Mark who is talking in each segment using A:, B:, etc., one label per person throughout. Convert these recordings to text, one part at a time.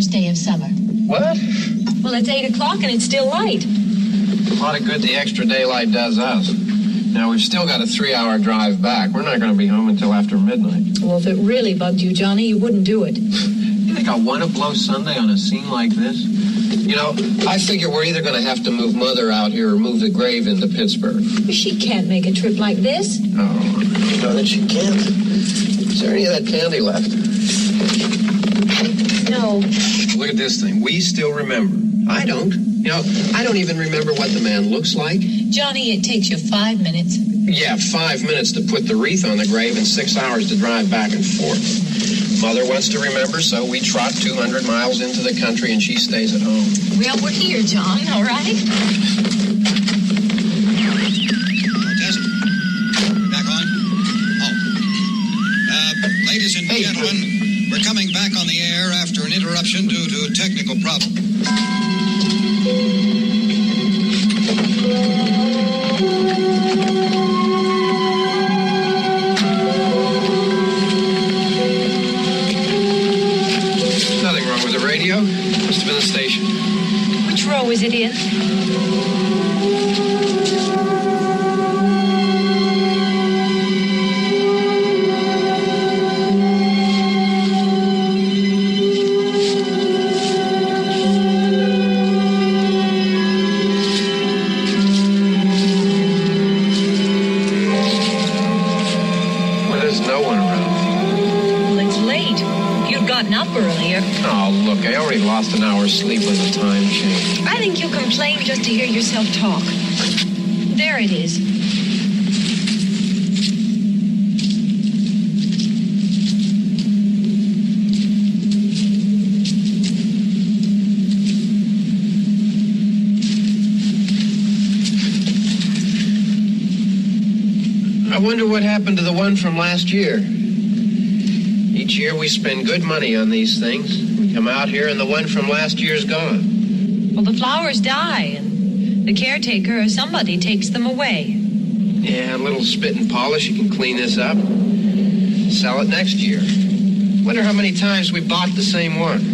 A: first day of summer.
B: What?
C: Well, it's 8 o'clock and it's still light.
B: A lot of good the extra daylight does us. Now, we've still got a 3-hour drive back. We're not going to be home until after midnight.
C: Well, if it really bugged you, Johnny, you wouldn't do it.
B: You think I want to blow Sunday on a scene like this? You know, I figure we're either going to have to move Mother out here or move the grave into Pittsburgh.
C: She can't make a trip like this.
B: Oh, you know that she can't. Is there any of that candy left?
C: No.
B: Look at this thing. We still remember. I don't. You know, I don't even remember what the man looks like.
A: Johnny, it takes you 5 minutes.
B: Yeah, 5 minutes to put the wreath on the grave and 6 hours to drive back and forth. Mother wants to remember, so we trot 200 miles into the country and she stays at home.
A: Well, we're here, John, all right?
D: Test. Back on? Oh. Ladies and gentlemen, we're coming back on the air after an interruption due to a technical problem.
B: Nothing wrong with the radio. Must have been the station.
C: Which row is it in? Up earlier.
B: Oh, look, I already lost an hour's sleep with the time change.
C: I think you'll complain just to hear yourself talk. There it is.
B: I wonder what happened to the one from last year. Each year we spend good money on these things. We come out here and the one from last year's gone.
C: Well, the flowers die and the caretaker or somebody takes them away.
B: Yeah, a little spit and polish, you can clean this up. Sell it next year. Wonder how many times we bought the same one.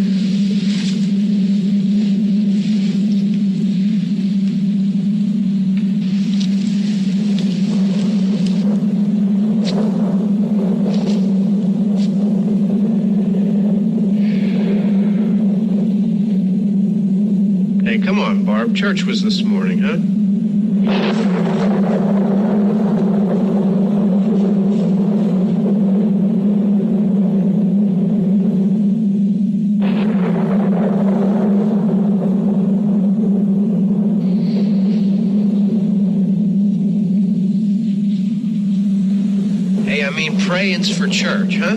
B: Hey, come on, Barb. Church was this morning, huh? Hey, I mean, praying's for church, huh?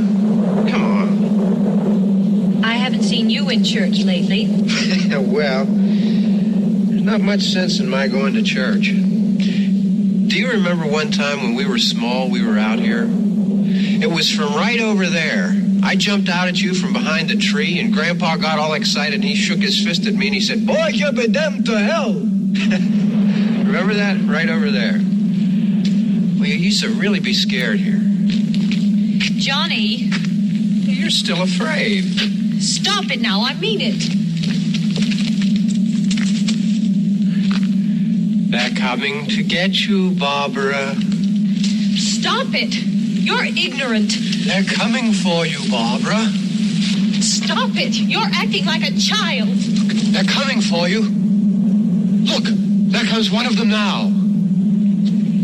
B: Come on.
C: I haven't seen you in church lately.
B: Well, there's not much sense in my going to church. Do you remember one time when we were small, we were out here? It was from right over there. I jumped out at you from behind a tree, and Grandpa got all excited, and he shook his fist at me, and he said, "Boy, you be damned to hell." Remember that? Right over there. Well, you used to really be scared here.
C: Johnny.
B: You're still afraid.
C: Stop it now. I mean it.
B: They're coming to get you, Barbara.
C: Stop it. You're ignorant.
B: They're coming for you, Barbara.
C: Stop it. You're acting like a child.
B: They're coming for you. Look, there comes one of them now.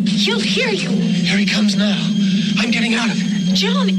C: He'll hear you.
B: Here he comes now. I'm getting out of here.
C: Johnny.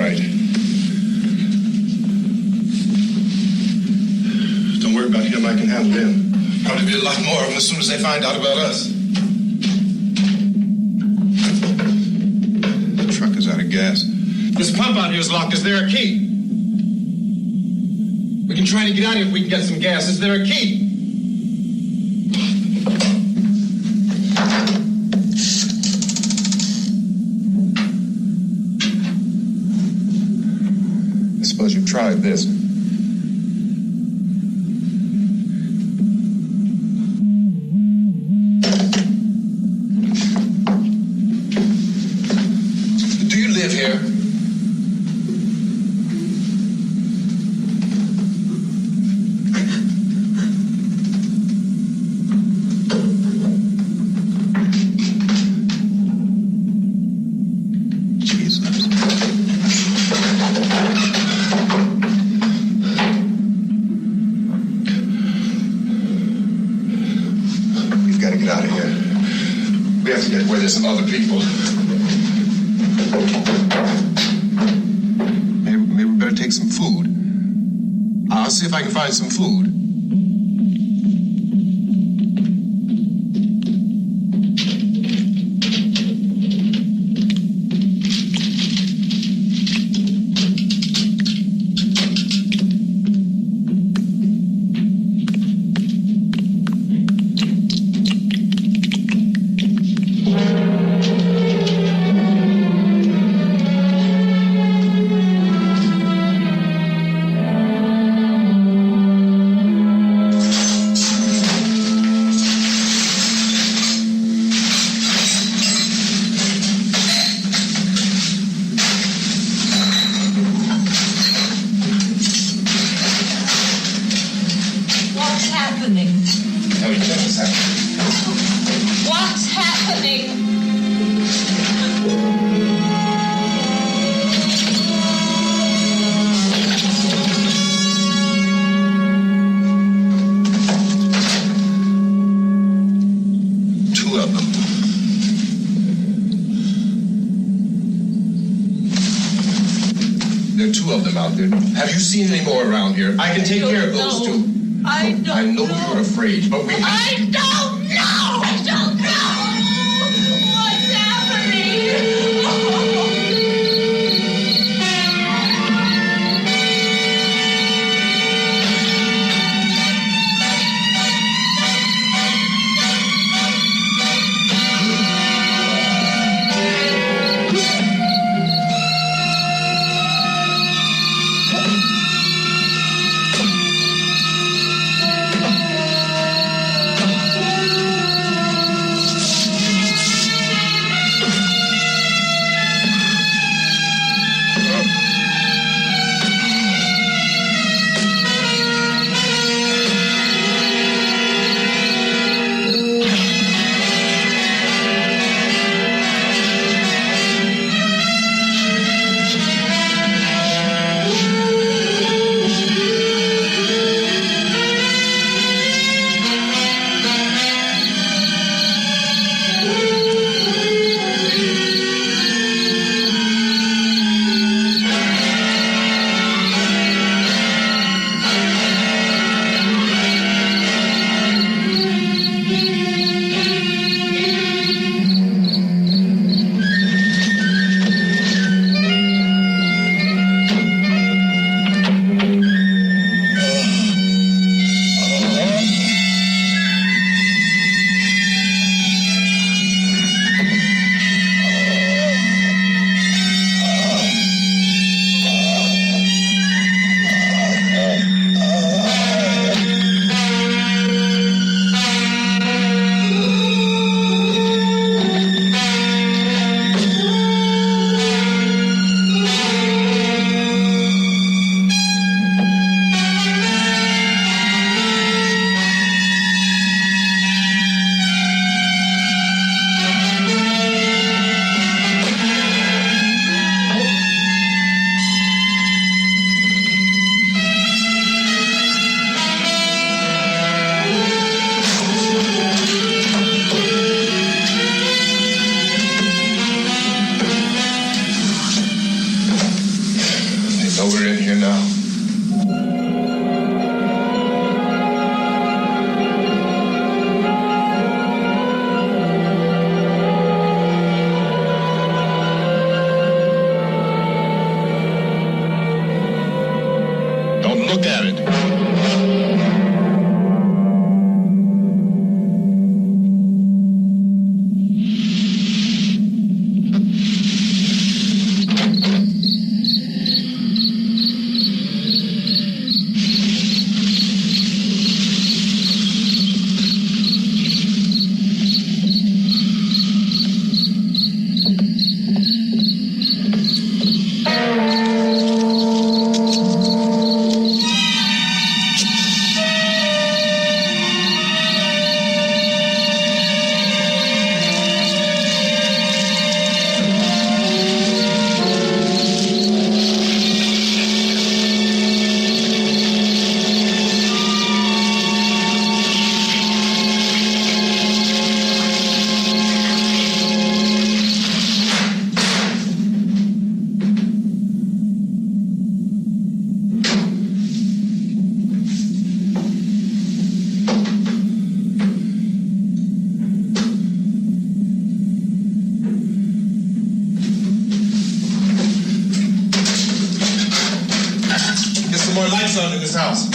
E: right. Don't worry about him. I can handle him. Probably be a lot more of them as soon as they find out about us. The truck is out of gas. This pump out here is locked. Is there a key? We can try to get out of here if we can get some gas. Is there a key? I suppose you've tried this. Do you live here? Where there's some other people. Maybe we better take some food. I'll see if I can find some food.
C: What's happening?
E: Two of them. There are two of them out there. Have you seen any more around here? I can take care of those two.
C: I know
E: you're afraid, but we...
C: I don't know! I don't know! What's happening?
E: lights on in this house.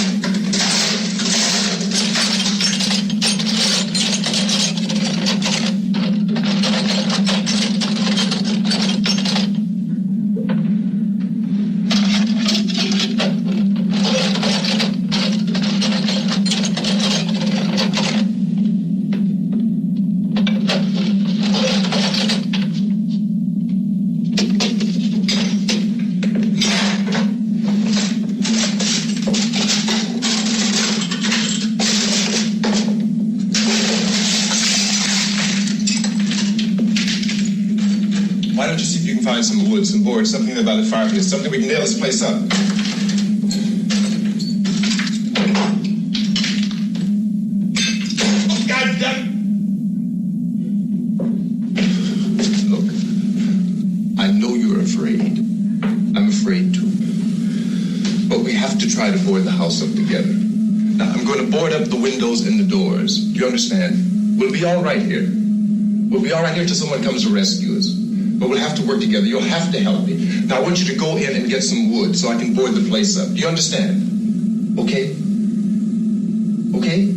E: Why don't you see if you can find some wood, some boards, something by the fireplace, something we can nail this place up. God damn! Look, I know you're afraid. I'm afraid too. But we have to try to board the house up together. Now, I'm going to board up the windows and the doors. Do you understand? We'll be all right here. We'll be all right here till someone comes to rescue us. But we'll have to work together. You'll have to help me. Now, I want you to go in and get some wood so I can board the place up. Do you understand? Okay? Okay?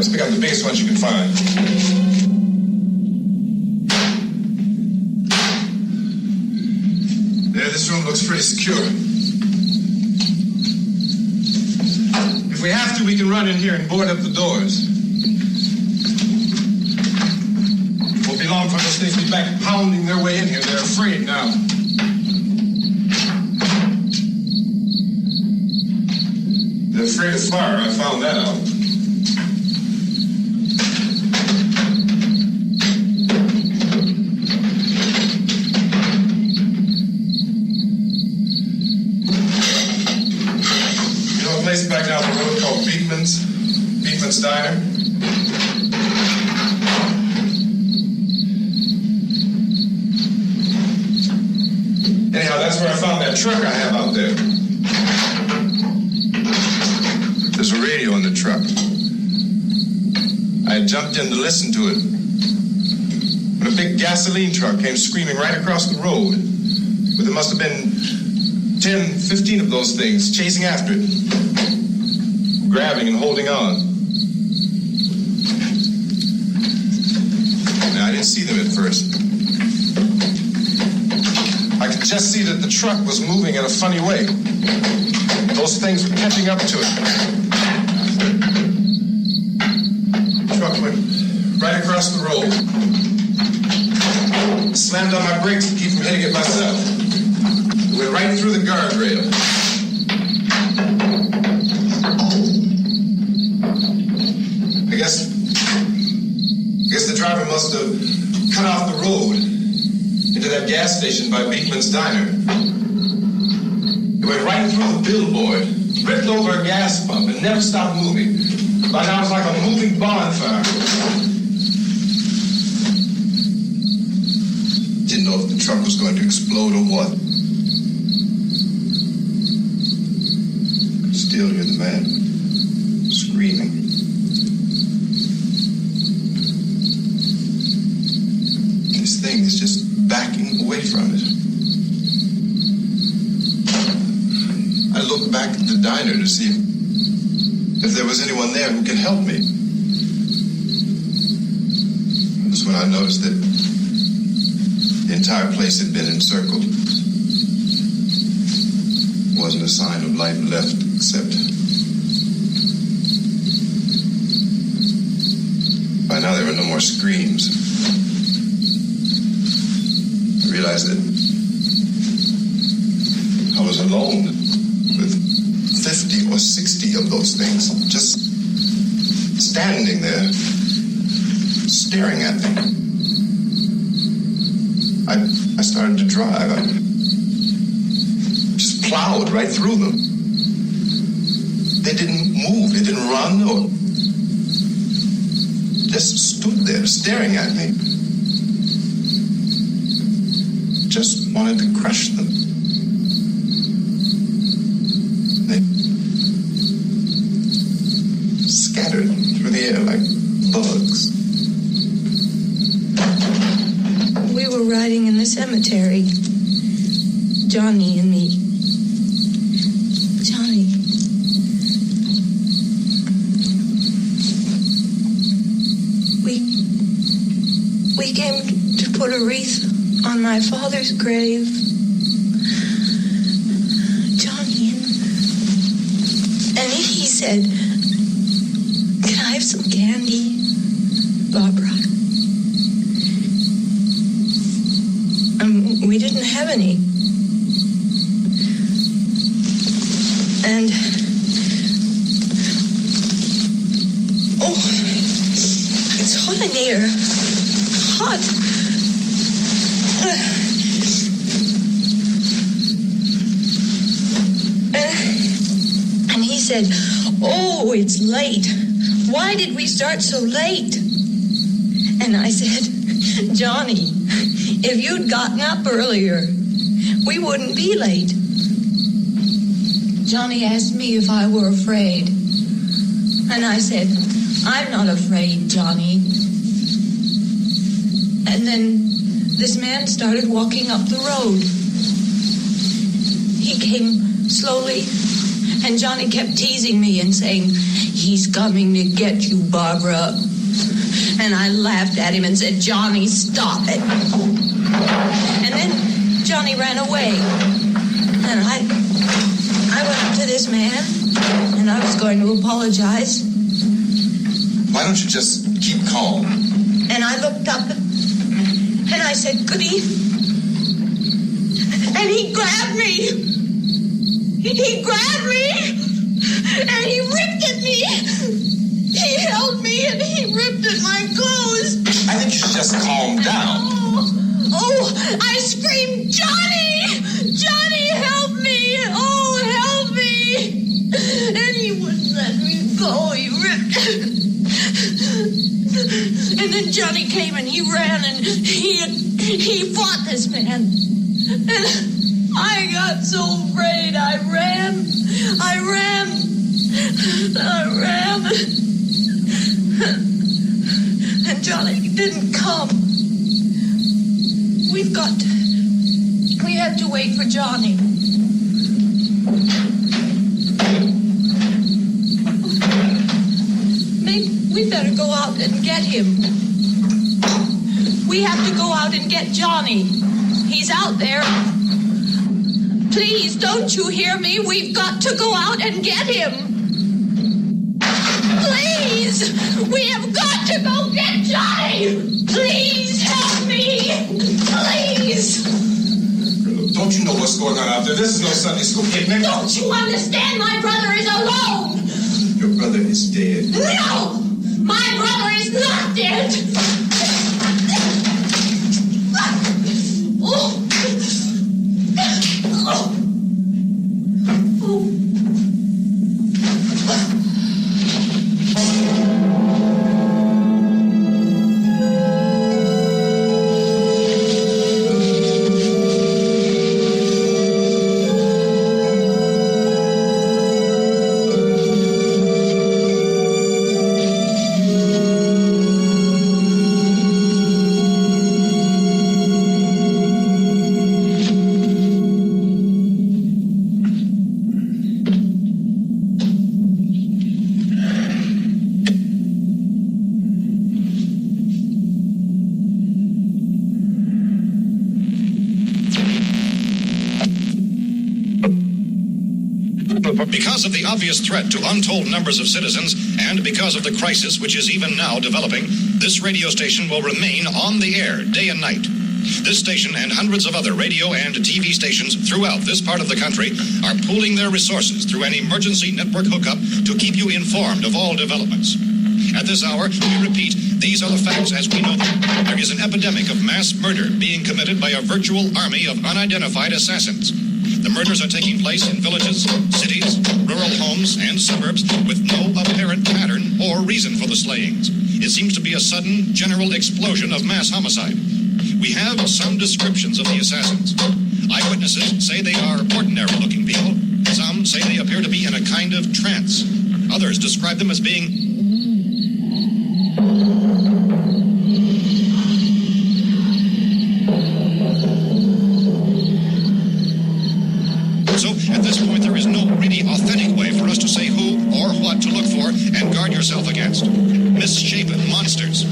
E: Pick out the biggest ones you can find. There, this room looks pretty secure. If we have to, we can run in here and board up the doors. Won't be long for those things to be back pounding their way in here. They're afraid now. They're afraid of fire. I found that out. Place back down the road called Beekman's Diner. Anyhow, that's where I found that truck I have out there. There's a radio in the truck. jumped in to listen to it. When a big gasoline truck came screaming right across the road, where there must have been 10, 15 of those things chasing after it, grabbing and holding on. Now, I didn't see them at first. I could just see that the truck was moving in a funny way. Those things were catching up to it. The truck went right across the road. Slammed on my brakes to keep from hitting it myself. It went right through the guardrail. I guess the driver must have cut off the road into that gas station by Beekman's Diner. It went right through the billboard, ripped over a gas pump, and never stopped moving. By now it was like a moving bonfire. Didn't know if the truck was going to explode or what. Could still hear the man screaming. This thing is just backing away from it. I looked back at the diner to see if there was anyone there who could help me. That's when I noticed that the entire place had been encircled. There wasn't a sign of life left except... By now there were no more screams. I realized that I was alone with 50 or 60 of those things just standing there, staring at me. I started to drive. I just plowed right through them. They didn't move. They didn't run or just stood there staring at me. Just wanted to crush them. They scattered through the air like bugs.
F: We were riding in the cemetery, Johnny and me. Johnny. We came to put a wreath on my father's grave. Johnny, and he said, "Can I have some candy, Barbara?" We didn't have any. And it's hot in here. Hot. And he said, "Oh, it's late. Why did we start so late?" And I said, "Johnny, if you'd gotten up earlier, we wouldn't be late." Johnny asked me if I were afraid. And I said, "I'm not afraid, Johnny." And then this man started walking up the road. He came slowly, and Johnny kept teasing me and saying, "He's coming to get you, Barbara." And I laughed at him and said, "Johnny, stop it." And then Johnny ran away. And I went up to this man, and I was going to apologize.
E: Why don't you just keep calm?
F: And I looked up, and I said, "Goody." And he grabbed me. He grabbed me, and he ripped at me. He held me, and he ripped at my clothes.
E: I think you should just calm down.
F: Oh, I screamed, "Johnny! Johnny, help me! Oh, help me!" And he wouldn't let me go. He ripped. And then Johnny came and he ran and he fought this man. And I got so afraid. I ran. Johnny didn't come. We have to wait for Johnny. We better go out and get him. We have to go out and get Johnny. He's out there. Please, don't you hear me? We've got to go out and get him. Please! We have got to go get Johnny! Please help me! Please!
E: Don't you know what's going on out there? This is no Sunday school picnic.
F: Don't you understand? My brother is alone!
E: Your brother is dead.
F: No! My brother is not dead! Oh. Oh.
D: Because of the obvious threat to untold numbers of citizens, and because of the crisis which is even now developing, this radio station will remain on the air day and night. This station and hundreds of other radio and TV stations throughout this part of the country are pooling their resources through an emergency network hookup to keep you informed of all developments. At this hour, we repeat, these are the facts as we know them. There is an epidemic of mass murder being committed by a virtual army of unidentified assassins. The murders are taking place in villages, cities, rural homes, and suburbs with no apparent pattern or reason for the slayings. It seems to be a sudden, general explosion of mass homicide. We have some descriptions of the assassins. Eyewitnesses say they are ordinary-looking people. Some say they appear to be in a kind of trance. Others describe them as being So, at this point, there is no really authentic way for us to say who or what to look for and guard yourself against. Misshapen monsters.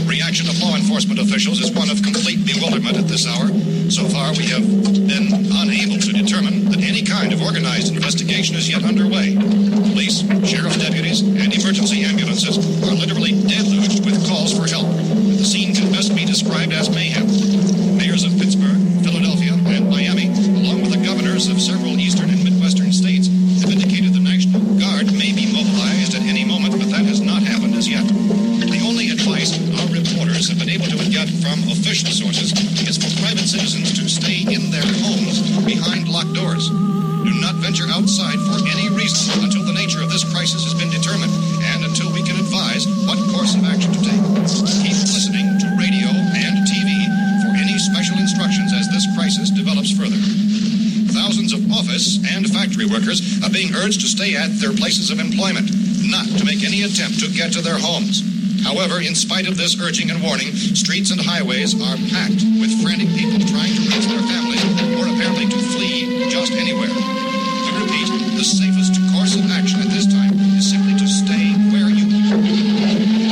D: Reaction of law enforcement officials is one of complete bewilderment at this hour. So far, we have been unable to determine that any kind of organized investigation is yet underway. Police, sheriff's deputies, and emergency ambulances are literally deluged with calls for help. The scene can best be described as mayhem. Mayors of Pittsburgh, Philadelphia, and Miami, along with the governors of several eastern and midwestern states, have indicated the National Guard may be mobilized at any moment, but that has not happened as yet. The only advice our reporters have been able to get from official sources is for private citizens to stay in their homes behind locked doors. Do not venture outside for any reason until the nature of this crisis has been determined and until we can advise what course of action to take. Keep listening to radio and TV for any special instructions as this crisis develops further. Thousands of office and factory workers are being urged to stay at their places of employment, not to make any attempt to get to their homes. However, in spite of this urging and warning, streets and highways are packed with frantic people trying to reach their families or apparently to flee just anywhere. We repeat, the safest course of action at this time is simply to stay where you are.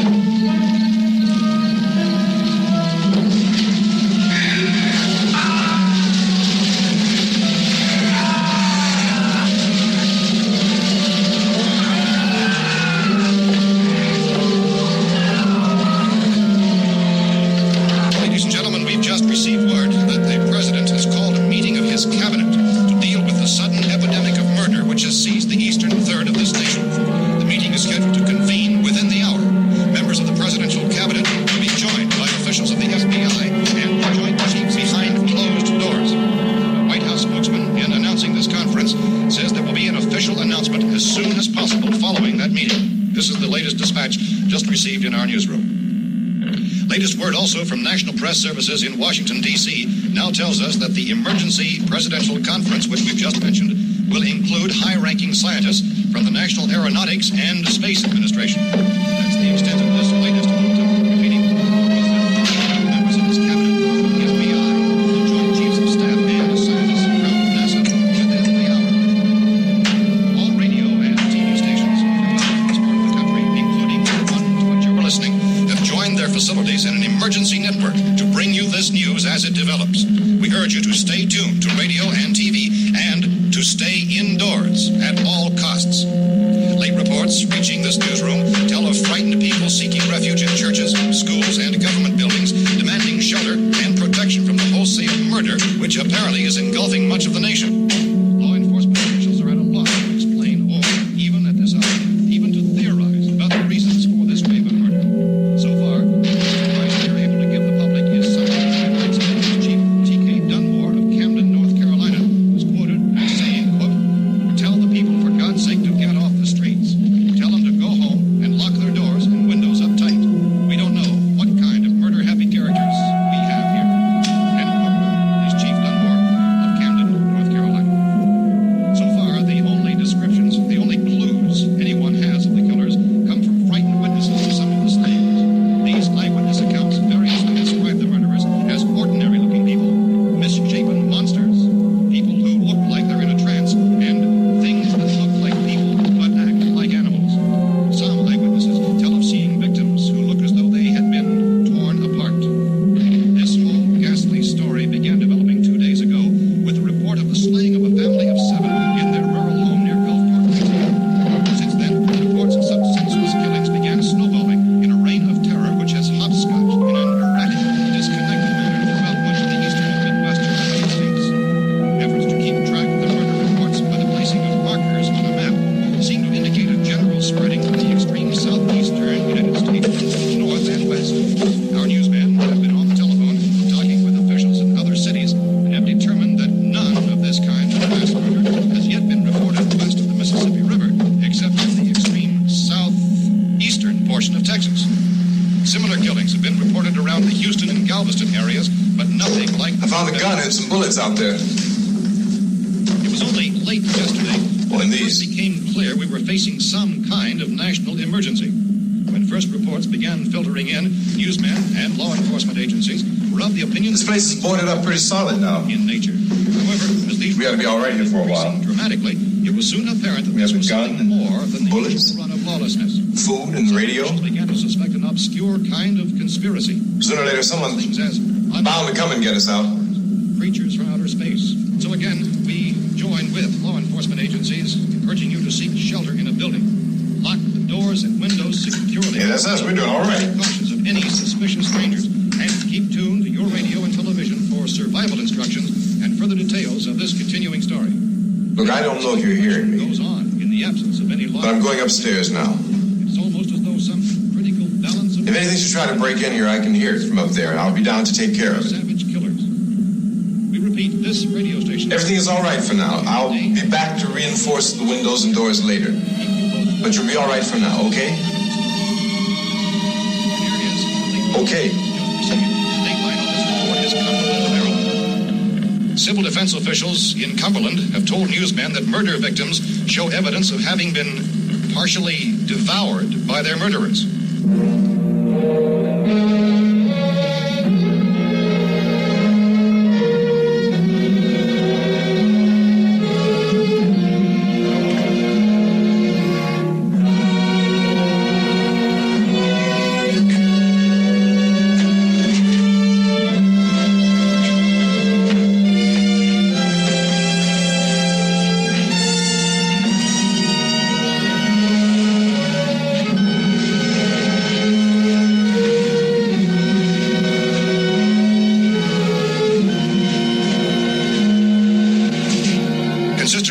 D: In our newsroom. Latest word also from National Press Services in Washington, D.C. now tells us that the emergency presidential conference, which we've just mentioned, will include high-ranking scientists from the National Aeronautics and Space Administration. That's the extent of this latest bulletin. Repeating to stay indoors at all costs. Late reports reaching this newsroom tell of frightened people seeking refuge in churches, schools, and government buildings, demanding shelter and protection from the wholesale murder, which apparently is engulfing much of the nation. Law enforcement officials are at a loss to explain or, even at this hour, even to theorize about the reasons for this wave of murder. So far, the advice they're able to give the public is something like Chief T.K. Dunmore of Camden, North Carolina, was quoted as saying, quote, "Tell the people, for God's sake, to get off the streets. Tell them to go home and lock their doors and windows up tight. We don't know what kind of murder-happy characters we have here." End quote. Is Chief Dunmore of Camden, North Carolina. So far, the only descriptions, the only clues anyone has of the killers come from frightened witnesses of some of the slayings. These eyewitness accounts variously describe the murderers as ordinary-looking people, misshapen monsters, people who look like they're in a trance, and things that look like people but act like animals. Some eyewitnesses tell of seeing victims who look as though they had been torn apart. This whole ghastly story began developing 2 days ago with the report of the slaying of a family of 7 in their rural home near Gulfport, Pennsylvania. Since then, reports of such senseless killings began snowballing in a reign of terror which has hopscotched in an erratic, disconnected manner throughout much of the eastern and midwestern United States. Efforts to keep track of the murder reports by the placing of markers on a map seem to indicate a general spreading of the extreme southeastern United States, north and west. Our newsmen have been on the telephone talking with officials in other cities and have determined that none of this kind of mass murder has yet been reported west of the Mississippi River, except in the extreme southeastern portion of Texas. Similar killings have been reported around the Houston and Galveston areas, but nothing like...
E: I found a gun and some bullets out there.
D: It was only late yesterday
E: Well,
D: when
E: and
D: it first
E: these-
D: became clear we were facing some kind of national emergency. When first reports began filtering in, newsmen and law enforcement agencies were of the opinion
E: This place is boarded up pretty solid now.
D: in nature. However, as these
E: We ought to be all right here for a while.
D: increasing dramatically, it was soon apparent that
E: We
D: this
E: have a
D: was
E: gun,
D: something more than the
E: bullets,
D: usual run of lawlessness.
E: Food and radio.
D: Officials began to suspect an obscure kind of conspiracy.
E: Sooner or later, someone's
D: Things as
E: bound to come and get us out.
D: creatures from outer space. So again, we join with law enforcement agencies, urging you to seek shelter in a building. Lock the doors and windows securely.
E: Yeah, that's us. We're doing all right.
D: Be cautious of any suspicious strangers, and keep tuned to your radio and television for survival instructions and further details of this continuing story.
E: Look, I don't know if you're hearing me,
D: Goes on in the absence of any law.
E: but I'm going upstairs now.
D: It's almost as though some critical balance of
E: If anything should try to break in here, I can hear it from up there, and I'll be down to take care of it.
D: savage killers. We repeat, this radio station.
E: Everything is all right for now. I'll be back to reinforce the windows and doors later. But you'll be all right for now, okay? Okay.
D: Civil defense officials in Cumberland have told newsmen that murder victims show evidence of having been partially devoured by their murderers.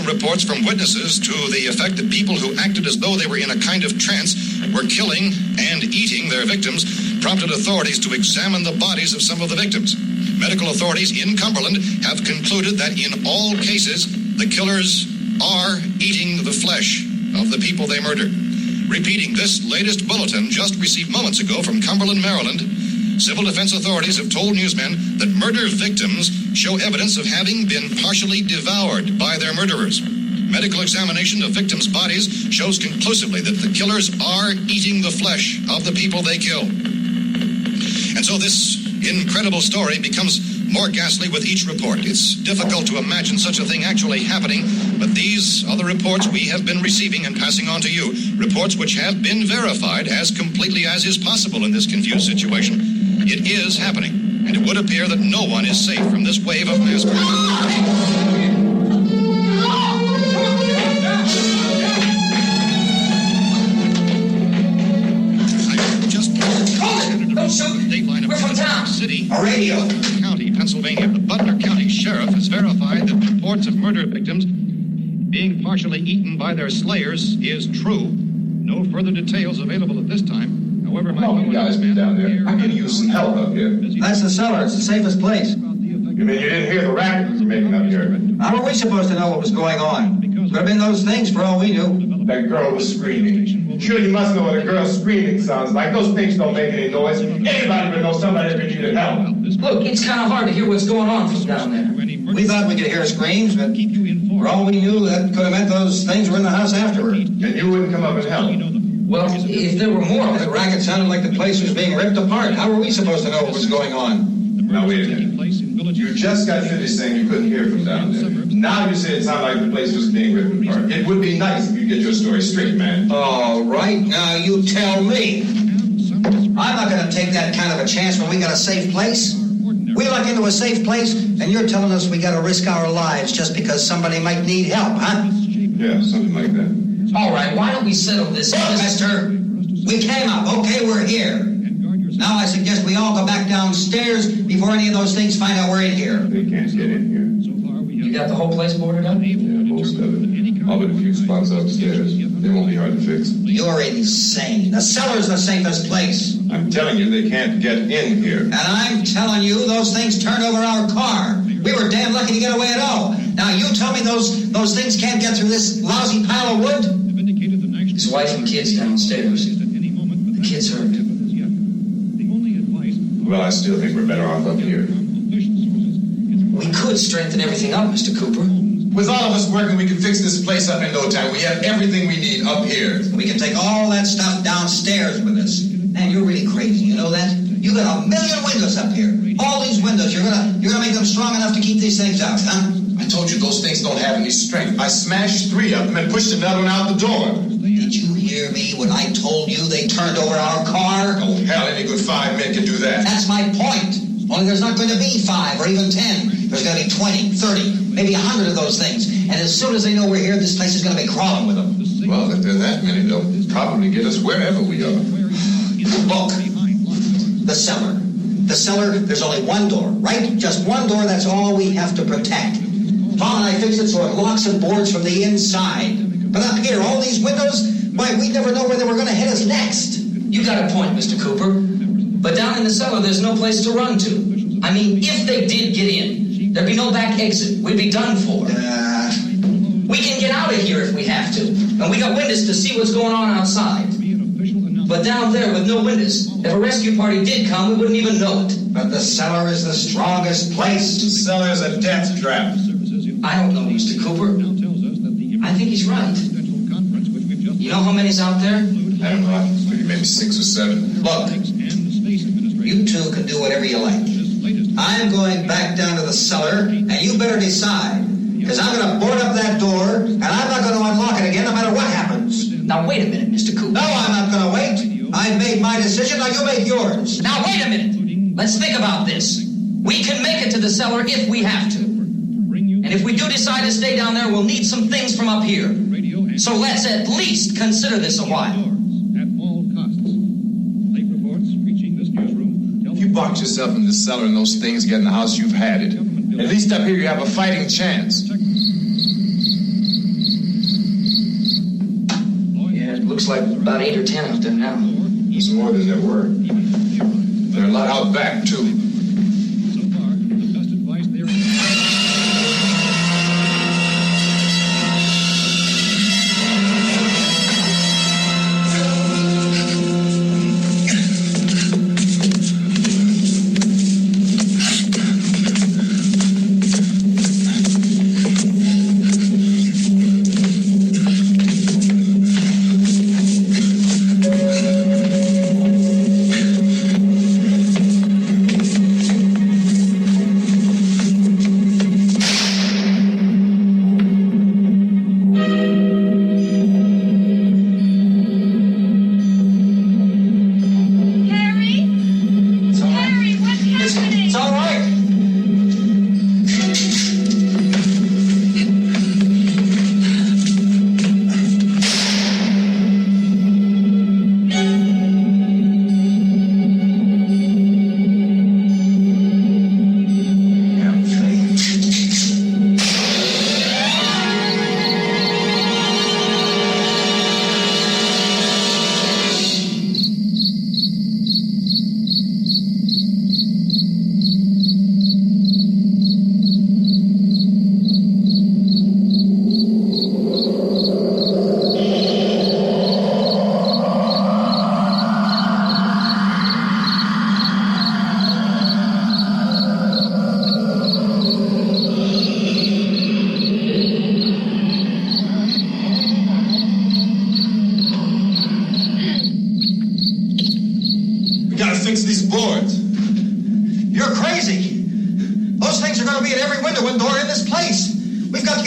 D: Reports from witnesses to the effect that people who acted as though they were in a kind of trance were killing and eating their victims prompted authorities to examine the bodies of some of the victims. Medical authorities in Cumberland have concluded that in all cases, the killers are eating the flesh of the people they murdered. Repeating this latest bulletin just received moments ago from Cumberland, Maryland, civil defense authorities have told newsmen that murder victims show evidence of having been partially devoured by their murderers. Medical examination of victims' bodies shows conclusively that the killers are eating the flesh of the people they kill. And so this incredible story becomes more ghastly with each report. It's difficult to imagine such a thing actually happening, but these are the reports we have been receiving and passing on to you. Reports which have been verified as completely as is possible in this confused situation. It is happening, and it would appear that no one is safe from this wave of mass murder. murder victims being partially eaten by their slayers is true. No further details available at this time. However, my
E: Help you guys
D: fellow
E: down there. I could use some help up here.
G: That's the cellar. It's the safest place.
E: You mean you didn't hear the racket we were making up here?
G: How were we supposed to know what was going on? Could have been those things for all we knew.
E: That girl was screaming. Sure, you must know what a girl screaming sounds like. Those things don't make any noise. Anybody would know somebody that needed help.
H: Look, it's kind of hard to hear what's going on from down there.
G: We thought we could hear screams, but for all we knew, that could have meant those things were in the house afterward.
E: And you wouldn't come up and help.
H: Well, if there were more of
G: The
H: it,
G: racket sounded like the place was being ripped apart. How were we supposed to know what was going on?
E: Now, wait a minute. You just got finished saying you couldn't hear from down there. Now you say it sounded like the place was being ripped apart. It would be nice if you get your story straight, man.
G: All right, now you tell me. I'm not going to take that kind of a chance when we got a safe place. We luck into a safe place, and you're telling us we got to risk our lives just because somebody might need help, huh?
E: Yeah, something like that.
H: all right, why don't we settle this?
G: Mister, we came up. Okay, we're here. Now I suggest we all go back downstairs before any of those things find out we're in here.
E: They can't get in here.
H: You got the whole place boarded up?
E: Yeah, most of it. All but a few spots upstairs. They won't be hard to fix.
G: You're insane. The cellar's the safest place.
E: I'm telling you, they can't get in here.
G: And I'm telling you, those things turned over our car. We were damn lucky to get away at all. Now you tell me those things can't get through this lousy pile of wood?
H: His wife and kids downstairs. The kids hurt.
E: Well, I still think we're better off up here.
H: We could strengthen everything up, Mr. Cooper.
E: With all of us working, we can fix this place up in no time. We have everything we need up here.
G: We can take all that stuff downstairs with us. Man, you're really crazy, you know that? You got 1 million windows up here. All these windows, you're gonna make them strong enough to keep these things out, huh?
E: I told you those things don't have any strength. I smashed 3 of them and pushed another one out the door.
G: Did you hear me when I told you they turned over our car?
E: Oh, hell, any good 5 men can do that.
G: That's my point. Only there's not going to be 5 or even 10. There's going to be 20, 30, maybe 100 of those things. And as soon as they know we're here, this place is going to be crawling with them.
E: Well, if there are that many, they'll probably get us wherever we are.
G: Look, the cellar. The cellar, there's only one door, right? Just one door, that's all we have to protect. Tom and I fixed it so it locks and boards from the inside. But up here, all these windows, why, we'd never know where they were going to hit us next.
H: You got a point, Mr. Cooper. But down in the cellar, there's no place to run to. I mean, if they did get in, there'd be no back exit. We'd be done for. We can get out of here if we have to. And we got windows to see what's going on outside. But down there with no windows, if a rescue party did come, we wouldn't even know it.
G: But the cellar is the strongest place.
E: The cellar is a death trap.
H: I don't know, Mr. Cooper. I think he's right. You know how many's out there?
E: I don't know, maybe 6 or 7.
G: Look, you two can do whatever you like. I'm going back down to the cellar, and you better decide. Because I'm going to board up that door, and I'm not going to unlock it again no matter what happens.
H: Now, wait a minute, Mr. Cooper.
G: No, I'm not going to wait. I've made my decision, now you make yours.
H: Now, wait a minute. Let's think about this. We can make it to the cellar if we have to. And if we do decide to stay down there, we'll need some things from up here. So let's at least consider this a while.
E: If you box yourself in the cellar and those things get in the house, you've had it. At least up here you have a fighting chance.
H: Yeah, it looks like about 8 or 10 out there now.
E: It's more than there were. There are a lot out back, too.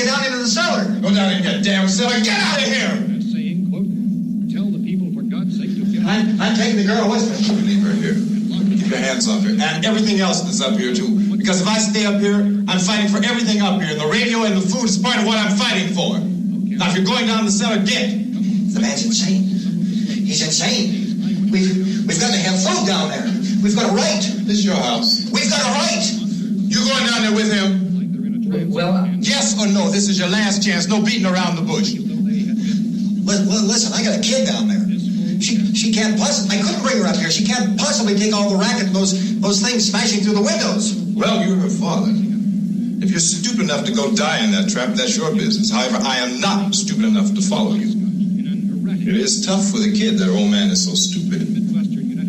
G: get down into the cellar.
E: Go down in your damn cellar. Get out of here!
G: I'm taking the girl with me.
E: Leave her here. Keep your hands off her. And everything else that's up here, too. Because if I stay up here, I'm fighting for everything up here. And the radio and the food is part of what I'm fighting for. Now, if you're going down the cellar, get.
G: The man's insane. He's insane. We've got to have food down there. We've got a right.
E: This is your house.
G: We've got a right.
E: You going down there with him?
H: Well,
E: Yes or no? This is your last chance. No beating around the bush.
G: Well, listen, I got a kid down there. She can't possibly. I couldn't bring her up here. She can't possibly take all the racket and those things smashing through the windows.
E: Well, you're her father. If you're stupid enough to go die in that trap, that's your business. However, I am not stupid enough to follow you. It is tough for the kid that her old man is so stupid.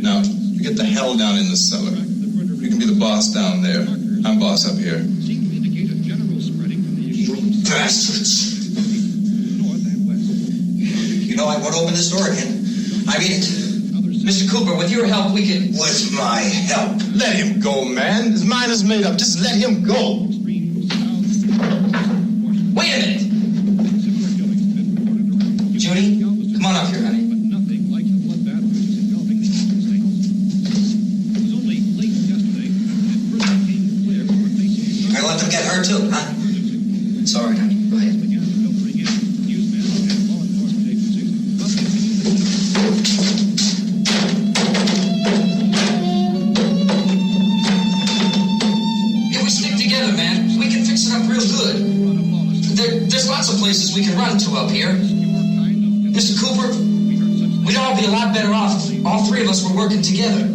E: Now, you get the hell down in the cellar. You can be the boss down there. I'm boss up here.
G: You bastards. You know I won't open this door again. I mean it.
H: Mr. Cooper, with your help, we can...
G: With my help.
E: Let him go, man. His mind is made up. Just let him go.
H: Wait a minute! Judy, come on up here, honey.
G: I let them get her too, huh?
H: It's all right, honey. Go ahead. If we stick together, man, we can fix it up real good. There's lots of places we can run to up here. Mr. Cooper, we'd all be a lot better off if all three of us were working together.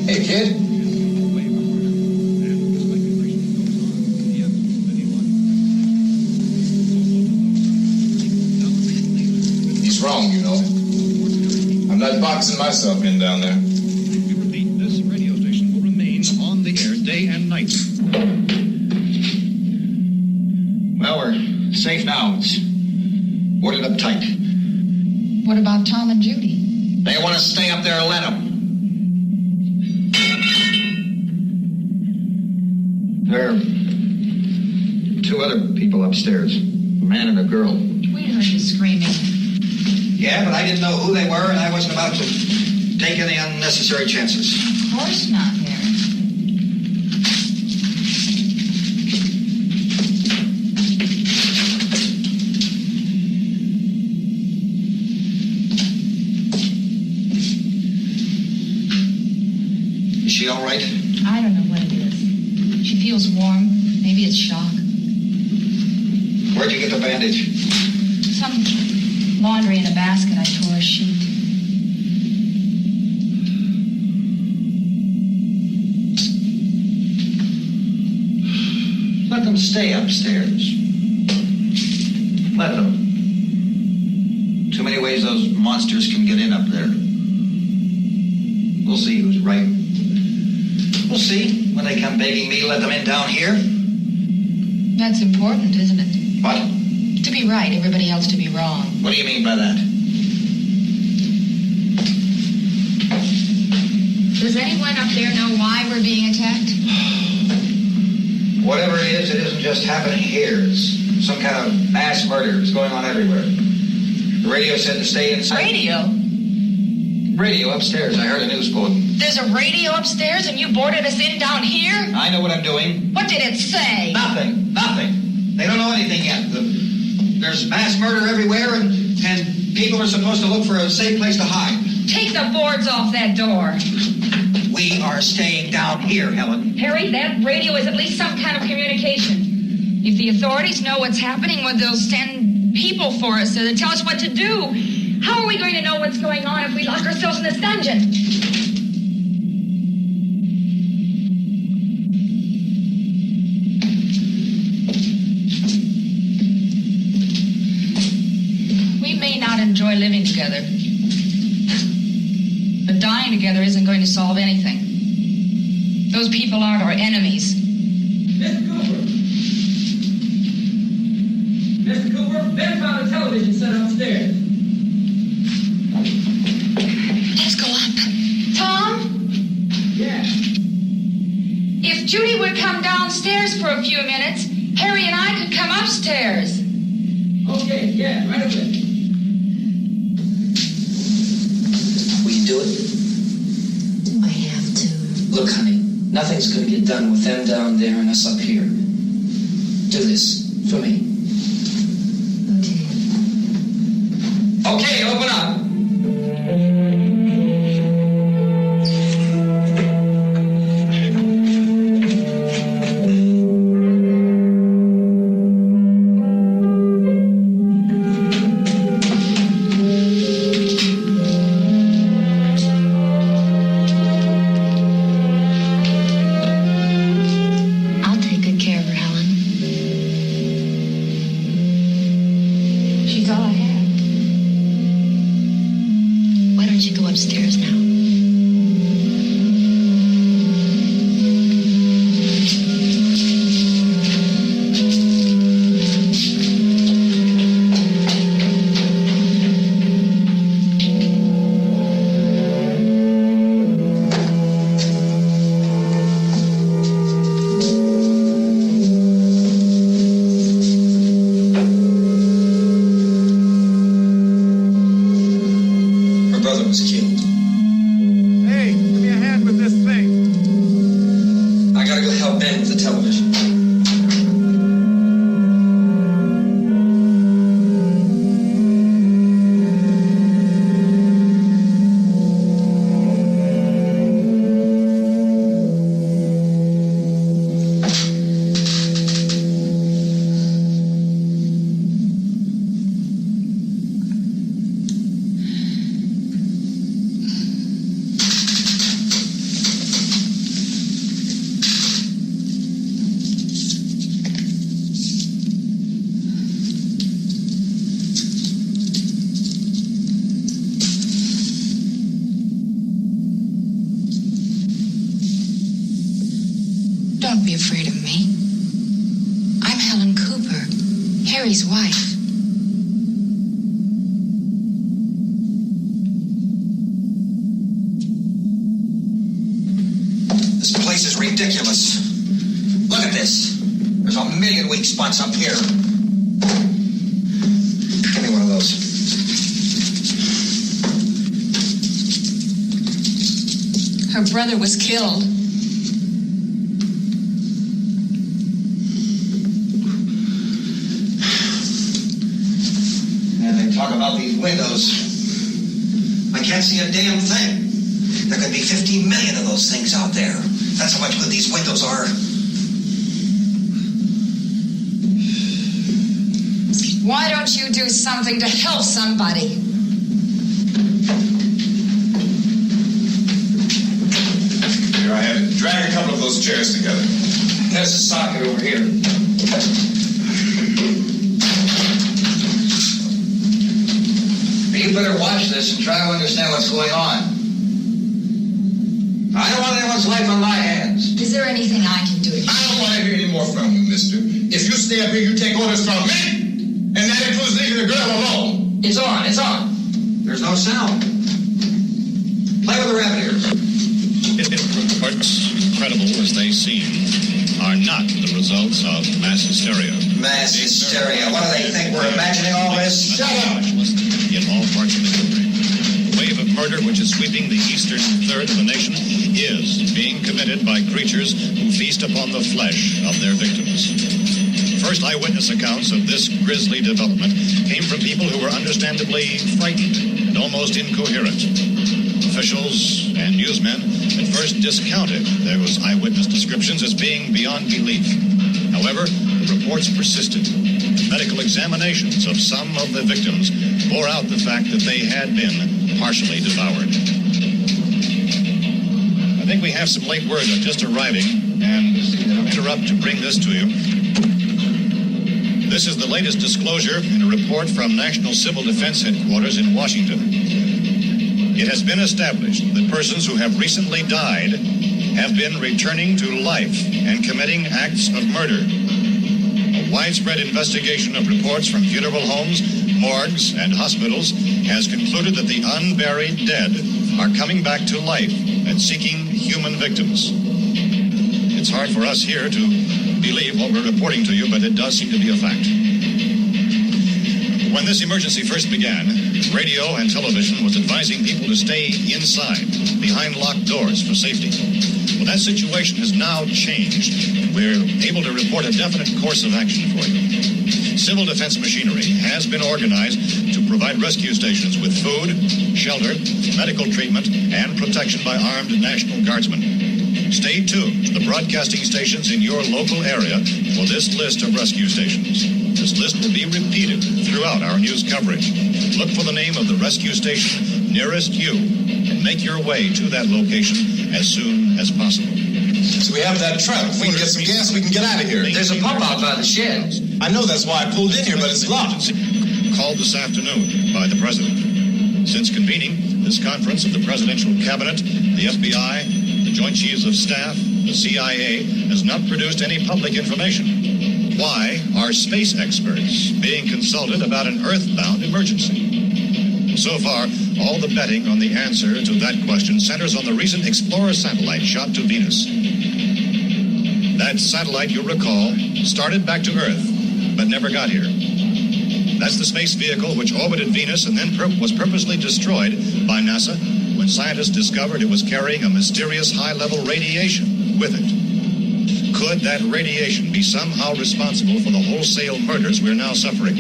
E: Hey, kid. He's wrong, you know. I'm not boxing myself in down there.
D: This radio station will remain on the air day and night.
G: Well, we're safe now. It's boarded up tight.
A: What about Tom and Judy?
G: They want to stay up there, let them. There are two other people upstairs, a man and a girl.
A: We heard you screaming.
G: Yeah, but I didn't know who they were, and I wasn't about to take any unnecessary chances.
A: Of course not, Harry.
G: Is she all right?
A: I don't know what it is. She feels warm. Maybe it's shock.
G: Where'd you get the bandage?
A: Some laundry in a basket. I tore a sheet.
G: Let them stay upstairs. Let them. Too many ways those monsters can get in up there. We'll see who's right. We'll see when they come begging me to let them in down here.
A: That's important, isn't it?
G: What?
A: To be right, everybody else to be wrong.
G: What do you mean by that?
A: Does anyone up there know why we're being attacked?
G: Whatever it isn't just happening here. It's some kind of mass murder. It's going on everywhere. The radio said to stay inside.
A: Radio?
G: Radio upstairs. I heard a news bulletin.
A: There's a radio upstairs and you boarded us in down here?
G: I know what I'm doing.
A: What did it say?
G: Nothing. They don't know anything yet. There's mass murder everywhere, and people are supposed to look for a safe place to hide.
C: Take the boards off that door.
G: We are staying down here, Helen.
C: Harry, that radio is at least some kind of communication. If the authorities know what's happening, well, they'll send people for us to tell us what to do. How are we going to know what's going on if we lock ourselves in this dungeon?
A: We may not enjoy living together, but dying together isn't going to solve anything. Those people aren't our enemies.
H: Mr. Cooper! Mr. Cooper, Ben found a television set upstairs.
A: Let's go up. Tom?
H: Yeah.
C: If Judy were would come downstairs for a few minutes, Harry and I could come upstairs.
H: Okay, yeah, right away. Will you do it?
F: Do I have to?
H: Look, honey, nothing's gonna get done with them down there and us up here. Do this for me. Okay, open up.
F: I'll take good care of her, Helen. She's all I have. Why don't you go upstairs now?
G: Her brother was killed.
B: Hey, give me a hand with this thing.
H: I gotta go help Ben with the television.
F: Don't be afraid of me. I'm Helen Cooper, Harry's wife.
G: This place is ridiculous. Look at this. There's a million weak spots up here. Give me one of those.
F: Her brother was killed.
G: And they talk about these windows. I can't see a damn thing. There could be 15 million of those things out there. That's how much good these windows are.
C: Why don't you do something to help somebody?
E: Here I have it. Drag a couple of those chairs together.
H: There's a socket over here. You better watch this and try to understand what's going on. I don't want anyone's life on my hands.
C: Is there anything I can do?
E: I don't want to hear any more from you, mister. If you stay up here, you take orders from me. And that includes leaving the girl alone.
H: It's on, it's on.
G: There's no sound. Play with the rabbit ears.
D: Reports, incredible as they seem, are not the results of mass hysteria.
G: Mass hysteria. What do they think? We're imagining all this? Shut up!
D: In all parts of the country. The wave of murder which is sweeping the eastern third of the nation is being committed by creatures who feast upon the flesh of their victims. The first eyewitness accounts of this grisly development came from people who were understandably frightened and almost incoherent. Officials and newsmen at first discounted those eyewitness descriptions as being beyond belief. However, the reports persisted. Medical examinations of some of the victims bore out the fact that they had been partially devoured. I think we have some late word on just arriving, and I'll interrupt to bring this to you. This is the latest disclosure in a report from National Civil Defense Headquarters in Washington. It has been established that persons who have recently died have been returning to life and committing acts of murder. A widespread investigation of reports from funeral homes, morgues, and hospitals has concluded that the unburied dead are coming back to life and seeking human victims. It's hard for us here to believe what we're reporting to you, but it does seem to be a fact. When this emergency first began, radio and television was advising people to stay inside, behind locked doors for safety. Well, that situation has now changed. We're able to report a definite course of action for you. Civil defense machinery has been organized to provide rescue stations with food, shelter, medical treatment, and protection by armed National Guardsmen. Stay tuned to the broadcasting stations in your local area for this list of rescue stations. This list will be repeated throughout our news coverage. Look for the name of the rescue station nearest you and make your way to that location as soon as possible.
E: So we have that truck. If we can get some gas, we can get out of here.
H: There's a pump out by the shed.
E: I know, that's why I pulled in here, but it's locked.
D: Called this afternoon by the President. Since convening this conference of the Presidential Cabinet, the FBI, the Joint Chiefs of Staff, the CIA has not produced any public information. Why are space experts being consulted about an Earthbound emergency? So far, all the betting on the answer to that question centers on the recent Explorer satellite shot to Venus. That satellite, you'll recall, started back to Earth, but never got here. That's the space vehicle which orbited Venus and then was purposely destroyed by NASA when scientists discovered it was carrying a mysterious high-level radiation with it. Could that radiation be somehow responsible for the wholesale murders we're now suffering?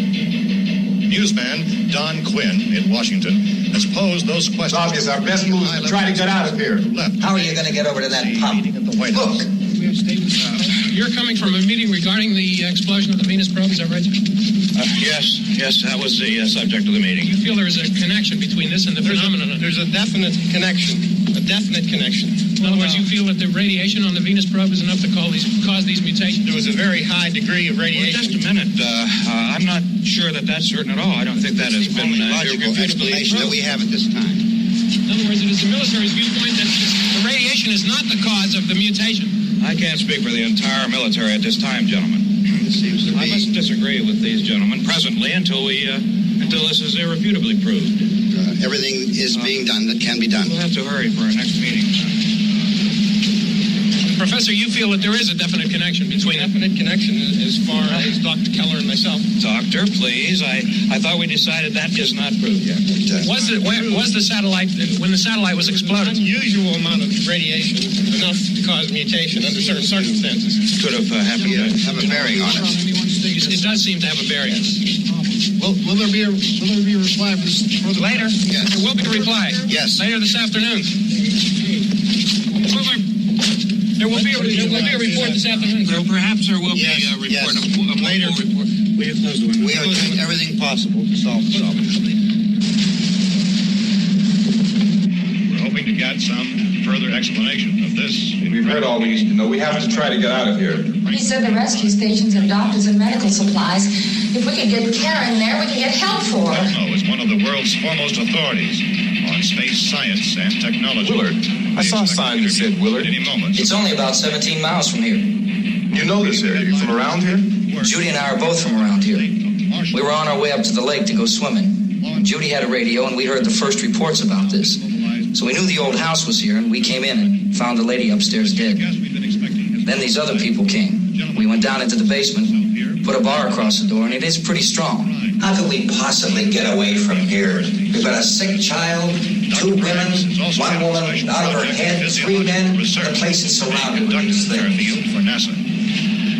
D: Newsman Don Quinn in Washington has posed those questions.
E: It's obvious our best move is to try to get out of here.
G: How are you going to get over to that pump? Look.
I: You're coming from a meeting regarding the explosion of the Venus probe, is that right?
J: Yes, that was the subject of the meeting.
I: You feel there is a connection between this and the phenomenon?
J: There's a definite connection.
I: In other words, you feel that the radiation on the Venus probe is enough to cause these mutations?
J: There was a very high degree of radiation. Well, just a minute. I'm not sure that that's certain at all. I don't think that has been a logical explanation that we have at this time.
I: In other words, it is the military's viewpoint that the radiation is not the cause of the mutation.
J: I can't speak for the entire military at this time, gentlemen. I must disagree with these gentlemen presently until this is irrefutably proved.
K: Everything is being done that can be done.
J: We'll have to hurry for our next meeting.
I: Professor, you feel that there is a definite connection between
J: definite connection as far as Dr. Keller and myself. Doctor, please. I thought we decided that is not proved yet.
I: Was the satellite, when the satellite was exploded?
J: An unusual amount of radiation, enough to cause mutation under certain circumstances. Could have have a bearing on it.
I: It does seem to have a bearing.
J: Will there be a reply for the
I: later?
K: Yes.
I: There will be a reply.
K: Yes.
I: Later this afternoon. There will be a report this afternoon.
J: Well, perhaps there will be a report,
K: yes.
J: a later report. We
K: are doing everything possible to solve the problem.
D: We're hoping to get some further explanation of this.
E: We've heard all we need to know. We have to try to get out of here.
C: He said the rescue stations and doctors and medical supplies. If we could get care in there, we can get help for her.
D: Belmo is one of the world's foremost authorities on space science and technology.
E: Willard. I saw a sign that said Willard.
D: Any moment.
H: It's only about 17 miles from here.
E: You know this area. You from around here?
H: Judy and I are both from around here. We were on our way up to the lake to go swimming. Judy had a radio, and we heard the first reports about this. So we knew the old house was here, and we came in and found the lady upstairs dead. Then these other people came. We went down into the basement, put a bar across the door, and it is pretty strong.
G: How could we possibly get away from here? We've got a sick child, 2 women, 1 woman out of her head, 3 men. The place is surrounded with these things.
D: For NASA.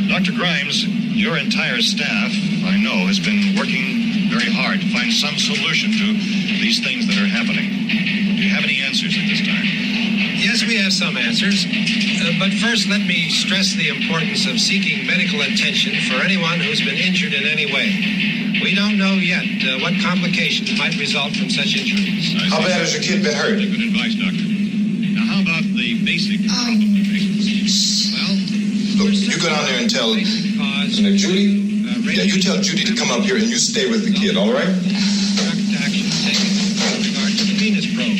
D: Dr. Grimes, your entire staff, I know, has been working very hard to find some solution to these things that are happening. Do you have any answers at this time?
B: Yes, we have some answers. But first, let me stress the importance of seeking medical attention for anyone who's been injured in any way. We don't know yet what complications might result from such injuries.
E: How bad has your kid been hurt?
D: Good advice, Doctor. Now, how about the basic problem of patients? Well,
E: look, you go down there and tell Judy. Yeah, you tell Judy to come up here and you stay with the kid, all right?
B: Action taken with regard to the Venus probe.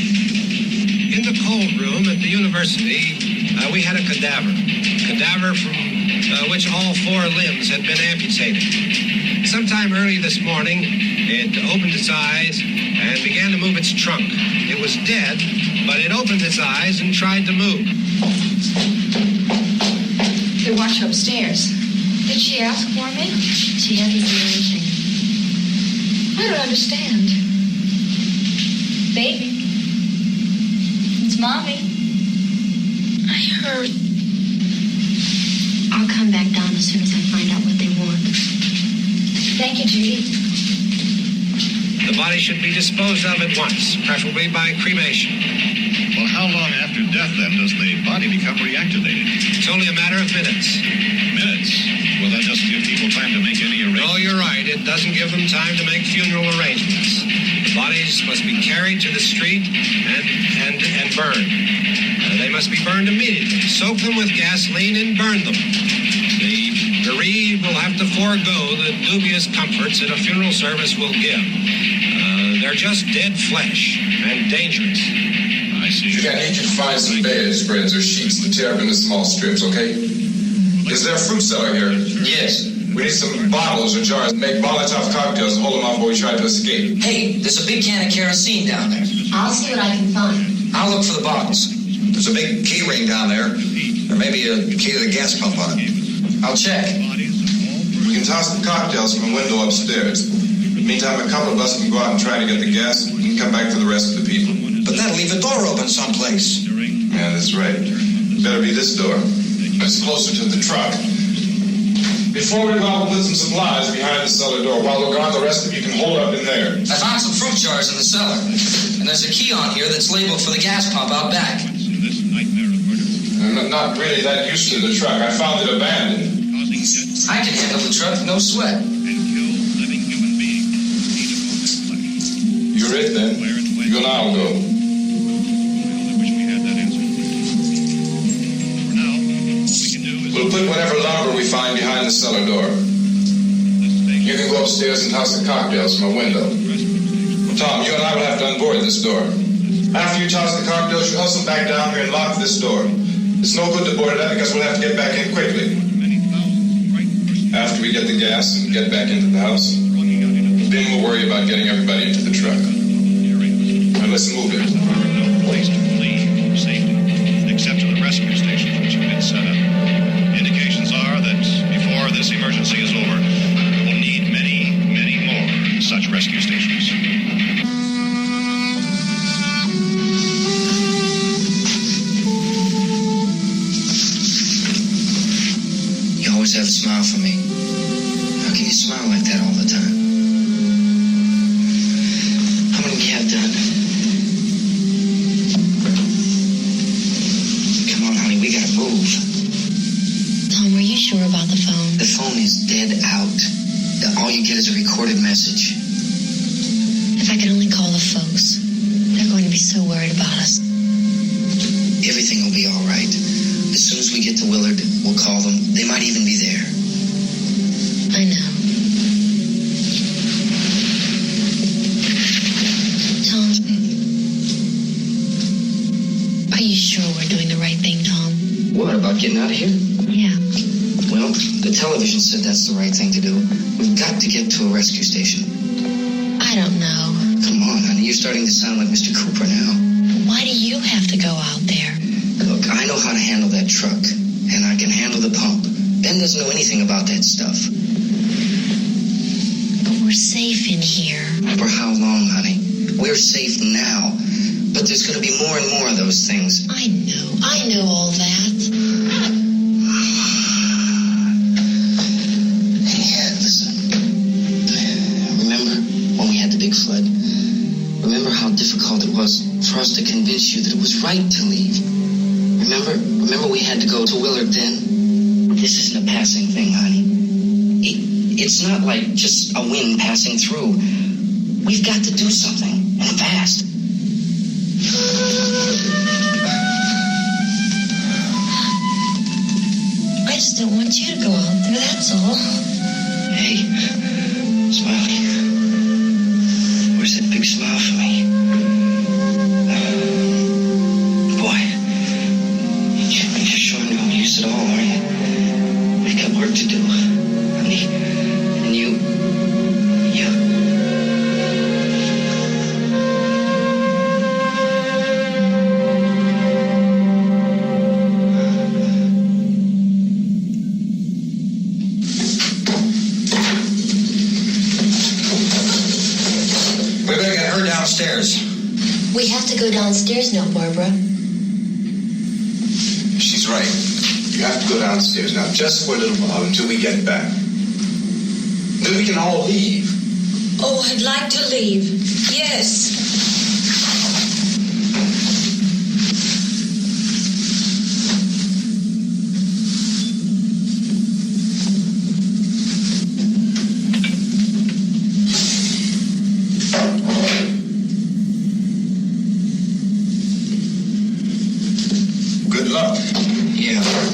B: In the cold room at the university, we had a cadaver from which all 4 limbs had been amputated. Sometime early this morning, it opened its eyes and began to move its trunk. It was dead, but it opened its eyes and tried to move.
C: watch upstairs. Did she ask for me?
L: She hasn't seen anything.
C: I don't understand. Baby. It's Mommy.
L: I heard. I'll come back down as soon as I find out what they want.
C: Thank you, Judy.
B: The body should be disposed of at once, preferably by cremation.
D: Well, how long after death, then, does the body become reactivated?
B: It's only a matter of minutes.
D: Minutes? Will that just give people time to make any arrangements?
B: Oh, you're right. It doesn't give them time to make funeral arrangements. The bodies must be carried to the street and burned. They must be burned immediately. Soak them with gasoline and burn them. The bereaved will have to forego the dubious comforts that a funeral service will give. They're just dead flesh and dangerous.
D: I see.
E: I need you to find some bedspreads or sheets to tear up into small strips, okay? Is there a fruit cellar here?
H: Yes.
E: We need some bottles or jars. Make Molotov cocktails and hold them off while we try to escape.
H: Hey, there's a big can of kerosene down there.
L: I'll see what I can find.
H: I'll look for the bottles.
G: There's a big key ring down there. There may be a key to the gas pump on it.
H: I'll check.
E: We can toss the cocktails from a window upstairs. Meantime, a couple of us can go out and try to get the gas and come back for the rest of the people.
G: But that'll leave a door open someplace.
E: Yeah, that's right. Better be this door. It's closer to the truck. Before we go out, we'll put some supplies behind the cellar door. While we're gone, the rest of you can hold up in there.
H: I found some fruit jars in the cellar. And there's a key on here that's labeled for the gas pump out back.
E: I'm not really that used to the truck. I found it abandoned.
H: I can handle the truck, no sweat.
E: You're it, then. You and I'll go. We'll put whatever lumber we find behind the cellar door. You can go upstairs and toss the cocktails from a window. Tom, you and I will have to unboard this door. After you toss the cocktails, you hustle back down here and lock this door. It's no good to board it up because we'll have to get back in quickly. After we get the gas and get back into the house, then we'll worry about getting everybody into the truck. Now let's move it.
D: No place to flee for safety, except to the rescue stations which have been set up. Indications are that before this emergency is over, we'll need many, many more such rescue stations.
H: You always have a smile for me. How can you smile like that all the time? How many do you have done? Come on, honey, we gotta move.
L: Tom, are you sure about the phone?
H: The phone is dead out. All you get is a recorded message.
L: If I could only call the folks. They're going to be so worried about us.
H: Everything will be all right. As soon as we get to Willard, we'll call them. They might even be there.
L: I know. Tom, are you sure we're doing the right thing, Tom?
H: What, about getting out of here?
L: Yeah.
H: Well, the television said that's the right thing to do. We've got to get to a rescue station.
L: I don't know.
H: Come on, honey, you're starting to sound like Mr. Cooper now.
L: Why do you have to go out there?
H: Look, I know how to handle that truck, and I can handle the pump. Ben doesn't know anything about that stuff.
L: But we're safe in here.
H: For how long, honey? We're safe now. But there's going to be more and more of those things.
L: I know all that.
H: Yeah, listen. Remember when we had the big flood? Remember how difficult it was for us to convince you that it was right to leave? Remember we had to go to Willard then? This isn't a passing thing, honey. It's not like just a wind passing through. We've got to do something, and fast.
L: I just don't want you to go out there, that's all.
H: Hey, Smiley. Where's that big smile for me? Boy, you're sure no use at all, are you? We've got work to do, honey. And you...
G: upstairs.
L: We have to go downstairs now, Barbara.
E: She's right. You have to go downstairs now, just for a little while until we get back. Then we can all leave.
F: Oh, I'd like to leave. Yes.
E: Good luck.
G: Yeah.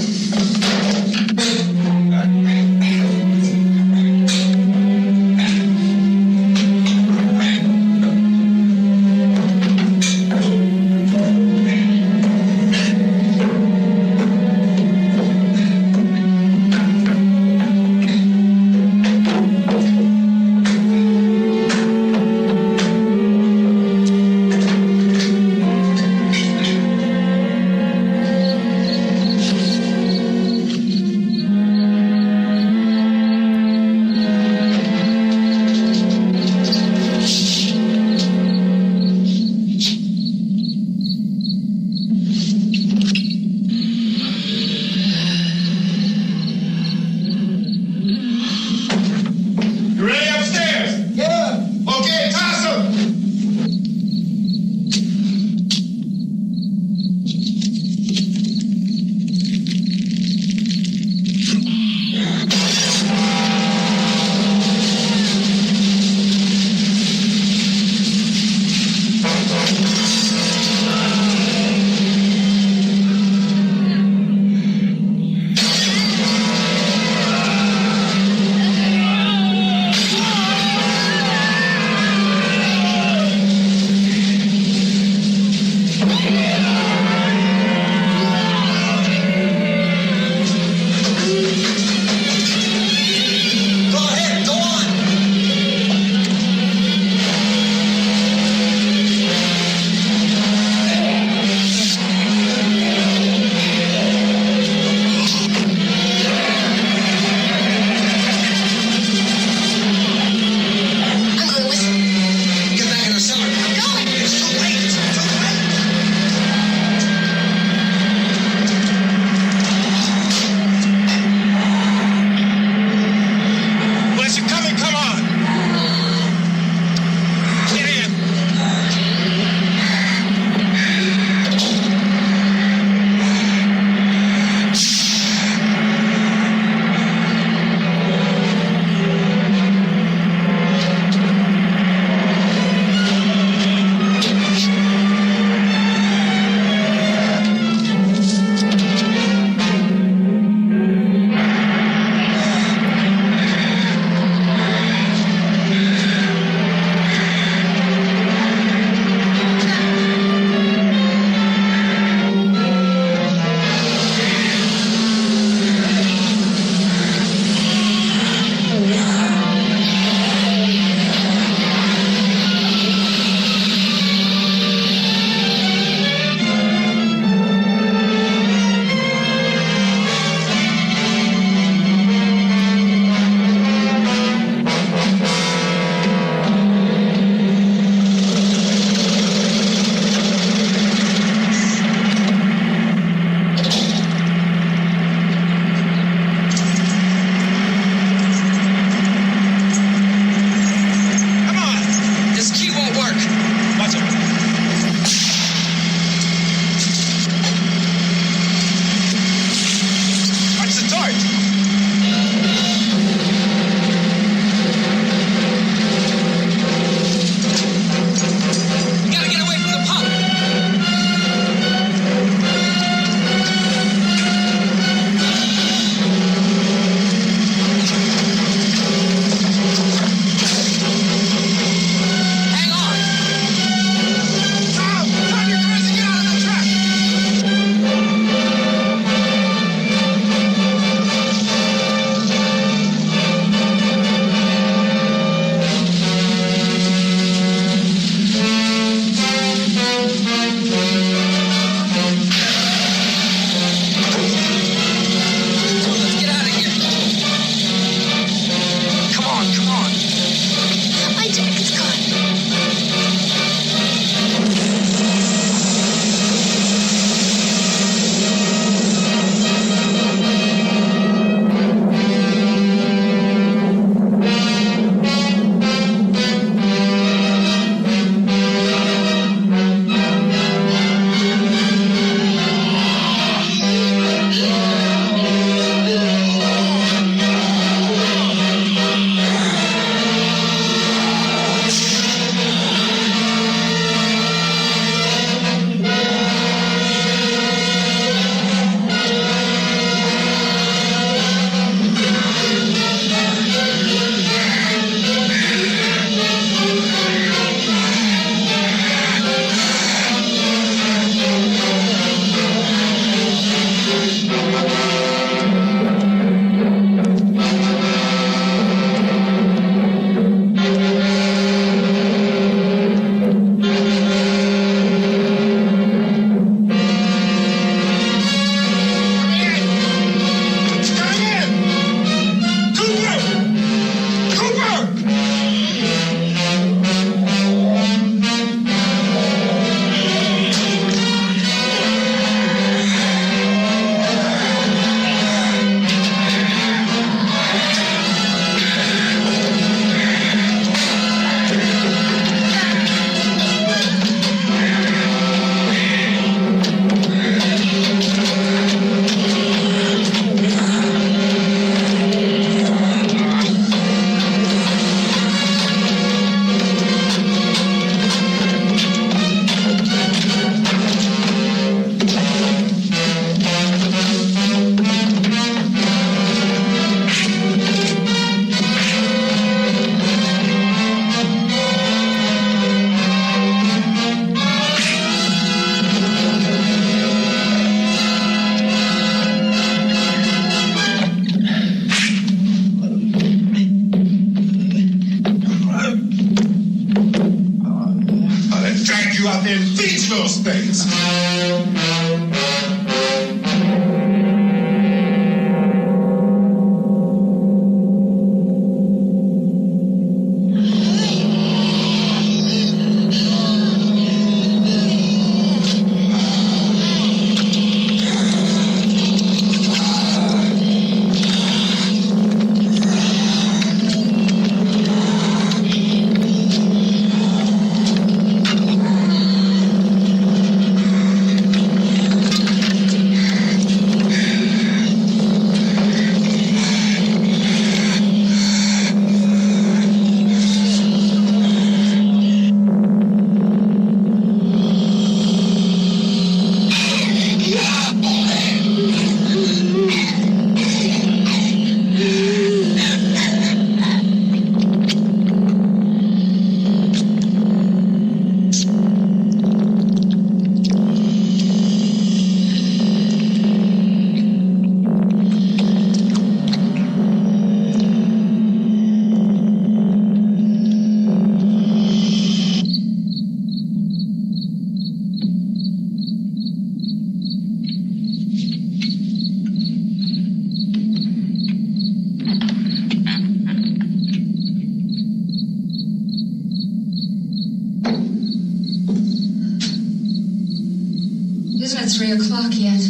C: o'clock yet.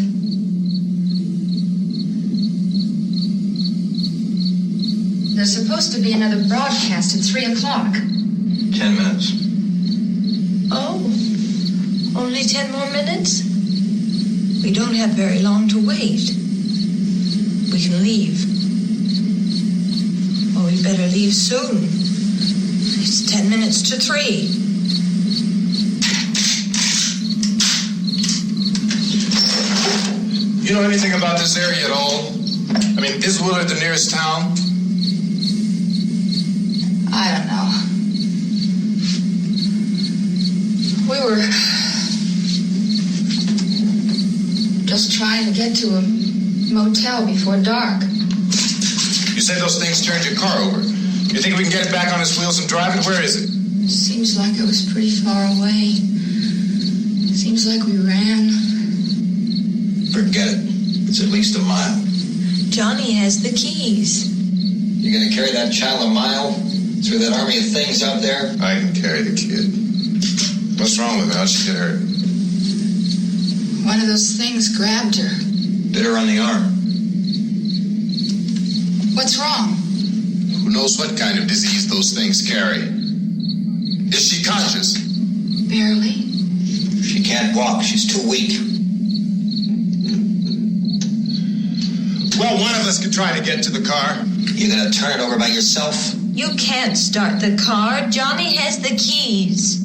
C: There's supposed to be another broadcast at 3 o'clock.
B: 10 minutes.
F: Oh, only 10 more minutes? We don't have very long to wait. We can leave. Well, we better leave soon. It's 10 minutes to 3.
E: You know anything about this area at all? I mean, is Willard the nearest town?
C: I don't know. We were just trying to get to a motel before dark.
E: You said those things turned your car over. You think we can get it back on its wheels and drive it? Where is it?
C: Seems like it was pretty far away. Seems like we ran.
B: Forget it. It's at least a mile.
F: Johnny has the keys.
G: You're going to carry that child a mile through that army of things out there?
E: I can carry the kid. What's wrong with her? How'd she get hurt?
C: One of those things grabbed her.
B: Bit her on the arm.
C: What's wrong?
E: Who knows what kind of disease those things carry? Is she conscious?
C: Barely.
G: She can't walk. She's too weak.
E: Well, one of us could try to get to the car.
G: You going to turn it over by yourself?
F: You can't start the car. Johnny has the keys.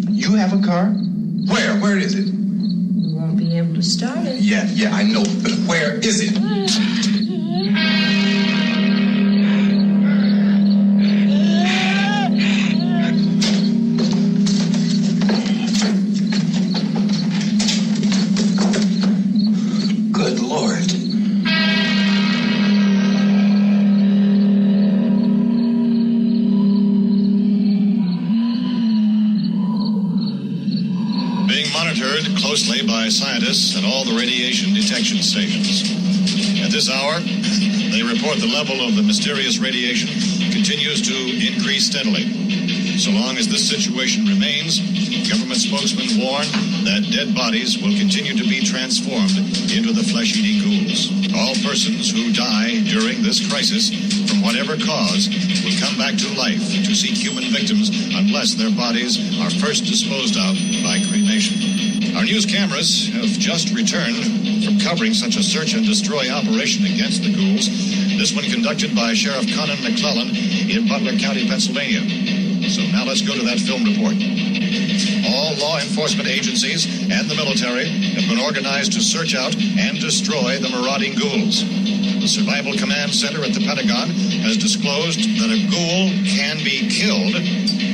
E: You have a car? Where? Where is it?
F: You won't be able to start it.
E: Yeah, I know, but where is it?
G: Good Lord.
D: Being monitored closely by scientists at all the radiation detection stations. At this hour, they report the level of the mysterious radiation continues to increase steadily. So long as this situation remains, government spokesmen warn that dead bodies will continue to be transformed into the flesh-eating ghouls. All persons who die during this crisis, from whatever cause, will come back to life to seek human victims unless their bodies are first disposed of by cremation. Our news cameras have just returned from covering such a search and destroy operation against the ghouls, this one conducted by Sheriff Conan McClellan in Butler County, Pennsylvania. So now let's go to that film report. All law enforcement agencies and the military have been organized to search out and destroy the marauding ghouls. The Survival Command Center at the Pentagon has disclosed that a ghoul can be killed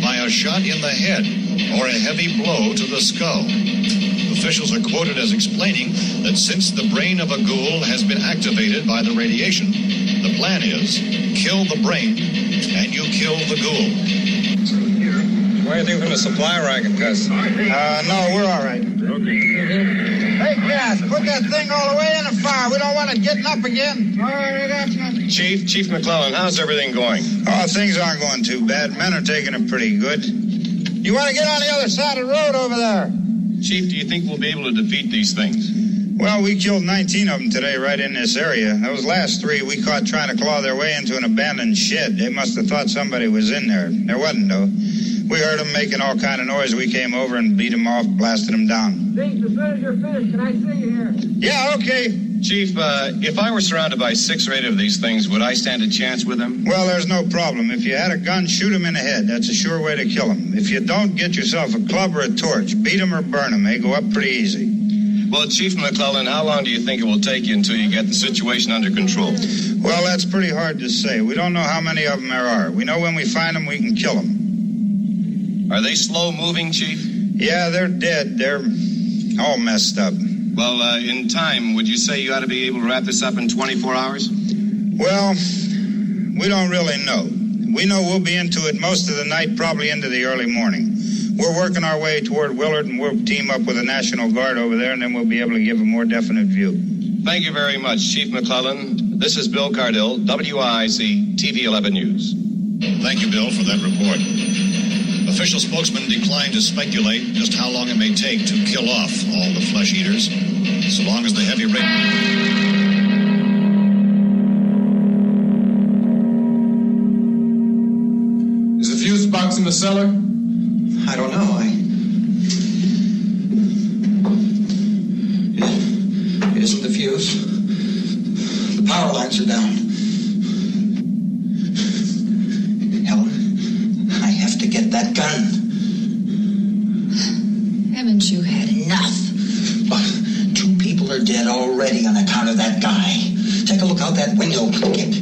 D: by a shot in the head or a heavy blow to the skull. Officials are quoted as explaining that since the brain of a ghoul has been activated by the radiation, the plan is kill the brain and you kill the ghoul.
B: Anything from the supply wagon, Gus?
M: No, we're all right.
B: Okay.
M: Hey, Gus, put that thing all the way in the fire. We don't want it getting up again. All right, I got you.
B: Chief McClellan, how's everything going?
M: Oh, things aren't going too bad. Men are taking it pretty good. You want to get on the other side of the road over there?
B: Chief, do you think we'll be able to defeat these things?
M: Well, we killed 19 of them today right in this area. Those last 3 we caught trying to claw their way into an abandoned shed. They must have thought somebody was in there. There wasn't, though. We heard them making all kind of noise. We came over and beat them off, blasted them down.
N: Chief, as soon as you're finished, can I see you here?
M: Yeah, okay.
B: Chief, if I were surrounded by 6 or 8 of these things, would I stand a chance with them?
M: Well, there's no problem. If you had a gun, shoot them in the head. That's a sure way to kill them. If you don't, get yourself a club or a torch. Beat them or burn them. They go up pretty easy.
B: Well, Chief McClellan, how long do you think it will take you until you get the situation under control?
M: Well, that's pretty hard to say. We don't know how many of them there are. We know when we find them, we can kill them.
B: Are they slow-moving, Chief?
M: Yeah, they're dead. They're all messed up.
B: Well, in time, would you say you ought to be able to wrap this up in 24 hours?
M: Well, we don't really know. We know we'll be into it most of the night, probably into the early morning. We're working our way toward Willard, and we'll team up with the National Guard over there, and then we'll be able to give a more definite view.
B: Thank you very much, Chief McClellan. This is Bill Cardill, WIC TV 11 News.
D: Thank you, Bill, for that report. Official spokesman declined to speculate just how long it may take to kill off all the flesh eaters, so long as the heavy rain...
E: Is the fuse box in the cellar?
G: I don't know. It isn't the fuse. The power lines are down. Helen, I have to get that gun.
F: Haven't you had enough?
G: But 2 people are dead already on account of that guy. Take a look out that window. Get.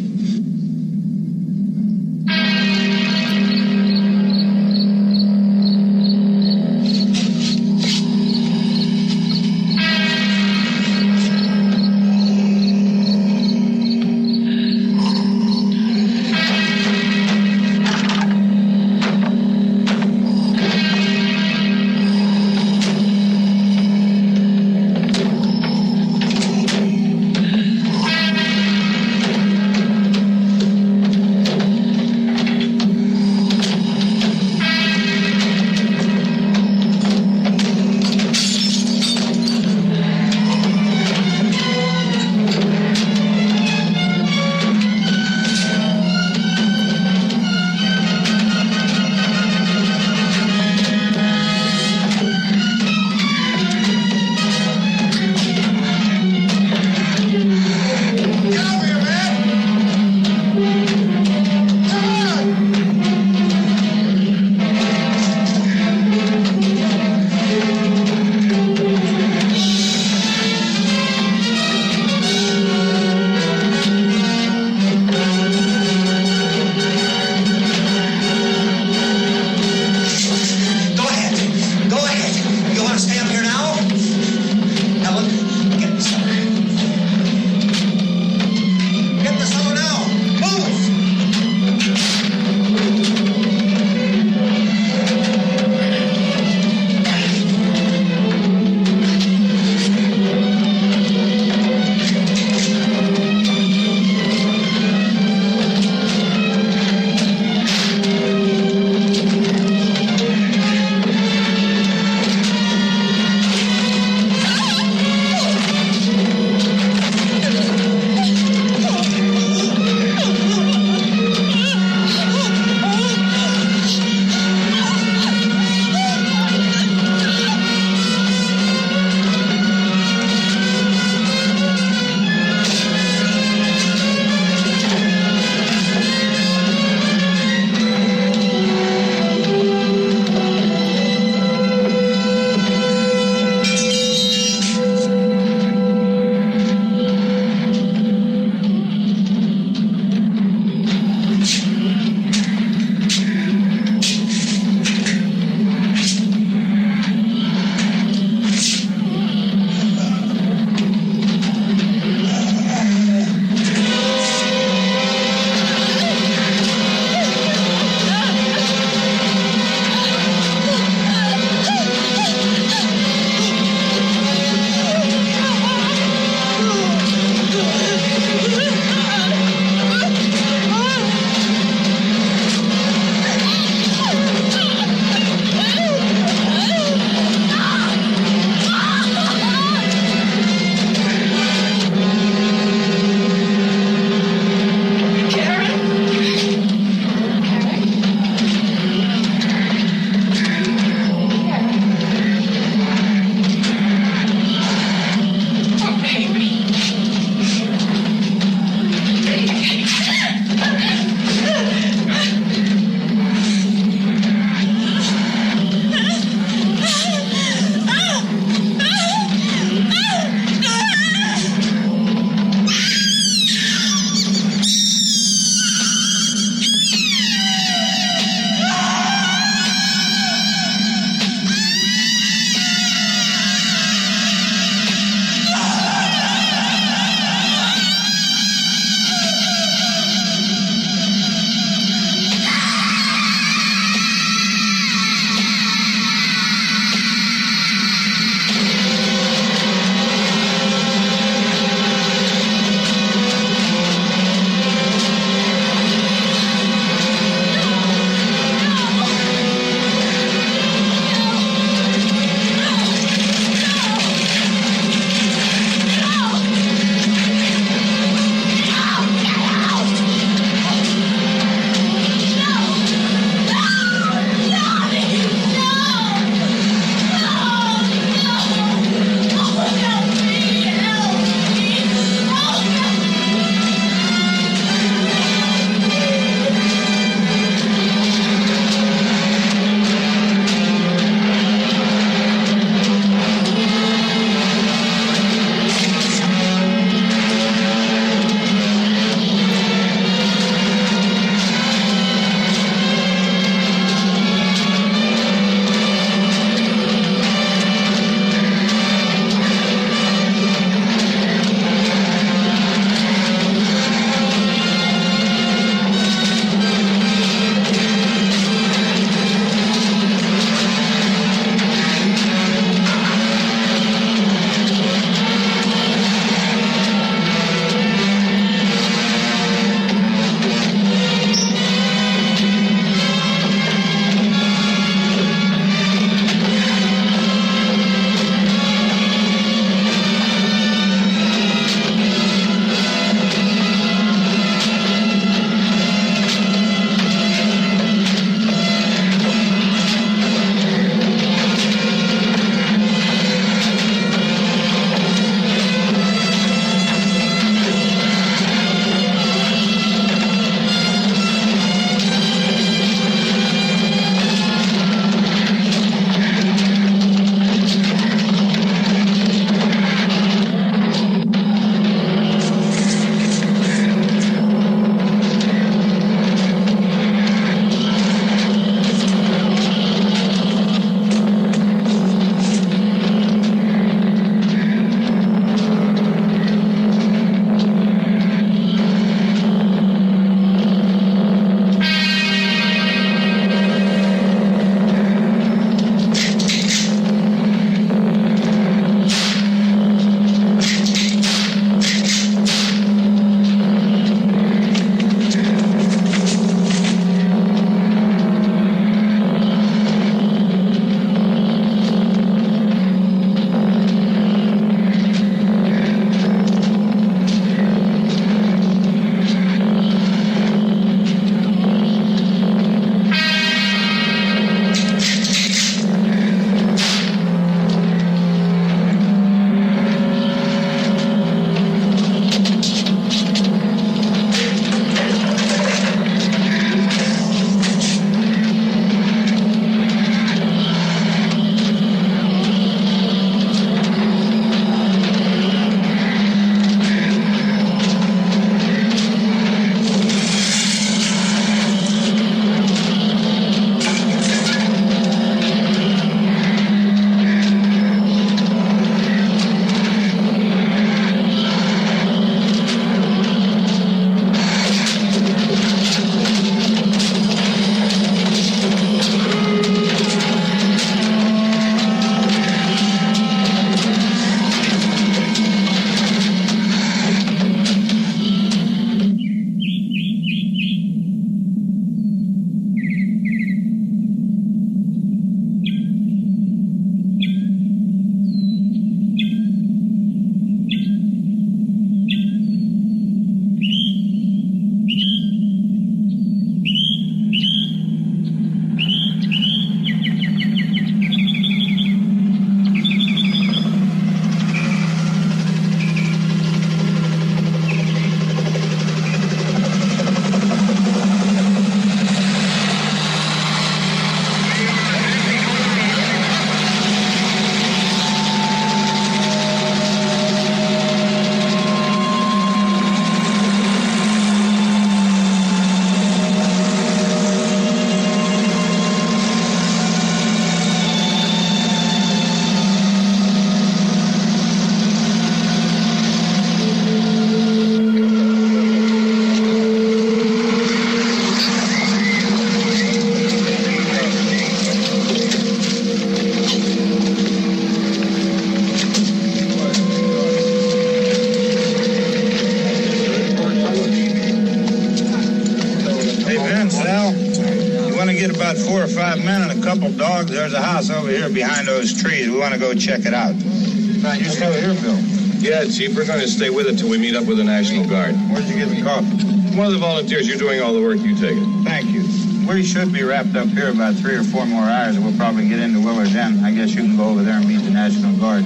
M: about 4 or 5 men and a couple dogs. There's a house over here behind those trees. We want to go check it out. You still here, Bill?
E: Yeah, Chief, we're going to stay with it till we meet up with the National Guard.
M: Where'd you get the coffee?
E: One of the volunteers. You're doing all the work. You take it.
M: Thank you. We should be wrapped up here about 3 or 4 more hours, and we'll probably get into Willard's End. I guess you can go over there and meet the National Guard.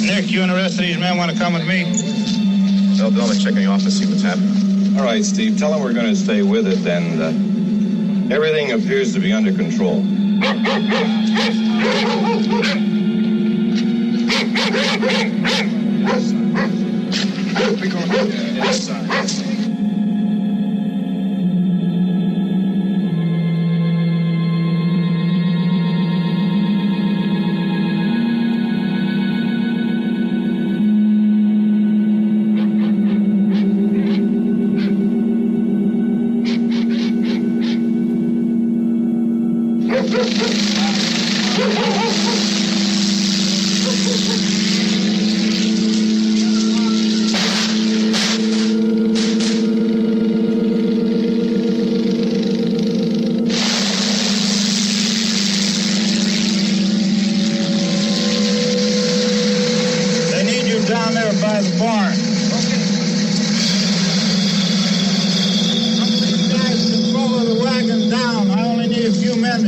M: Nick, you and the rest of these men want to come with me?
E: Bill, let's check in the office, see what's happening. All right, Steve, tell them we're going to stay with it, and everything appears to be under control. We're going to the inside.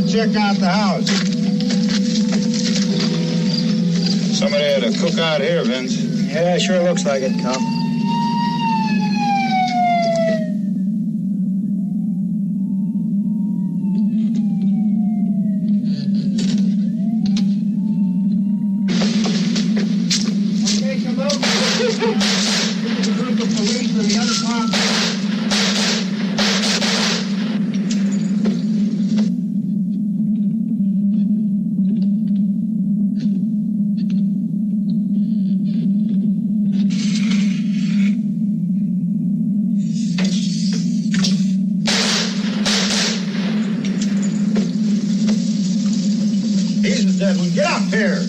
M: Check out the house. Somebody had a cook out here, Vince.
N: Yeah, sure looks like it, Cop. Okay, come over. This is a group of police from the other part.
M: Get up here.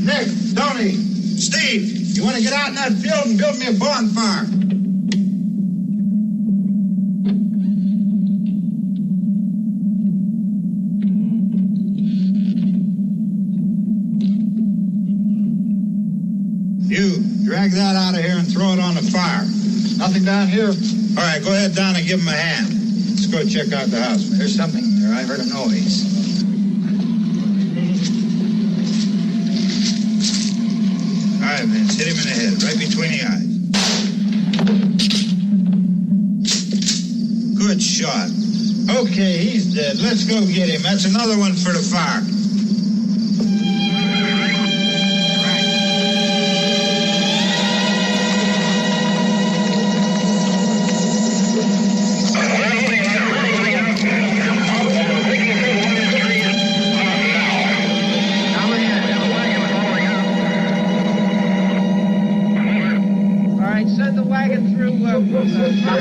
M: Nick, Tony, Steve, you want to get out in that field and build me a bonfire? You, drag that out of here and throw it on the fire. Nothing down here. All right, go ahead down and give him a hand. Let's go check out the house. There's something there. I heard a noise. All right, Vince, hit him in the head, right between the eyes. Good shot. Okay, he's dead. Let's go get him. That's another one for the fire.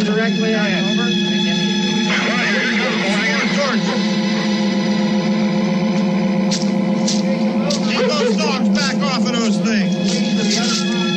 N: Directly ahead. Over.
M: Keep those dogs back off of those things.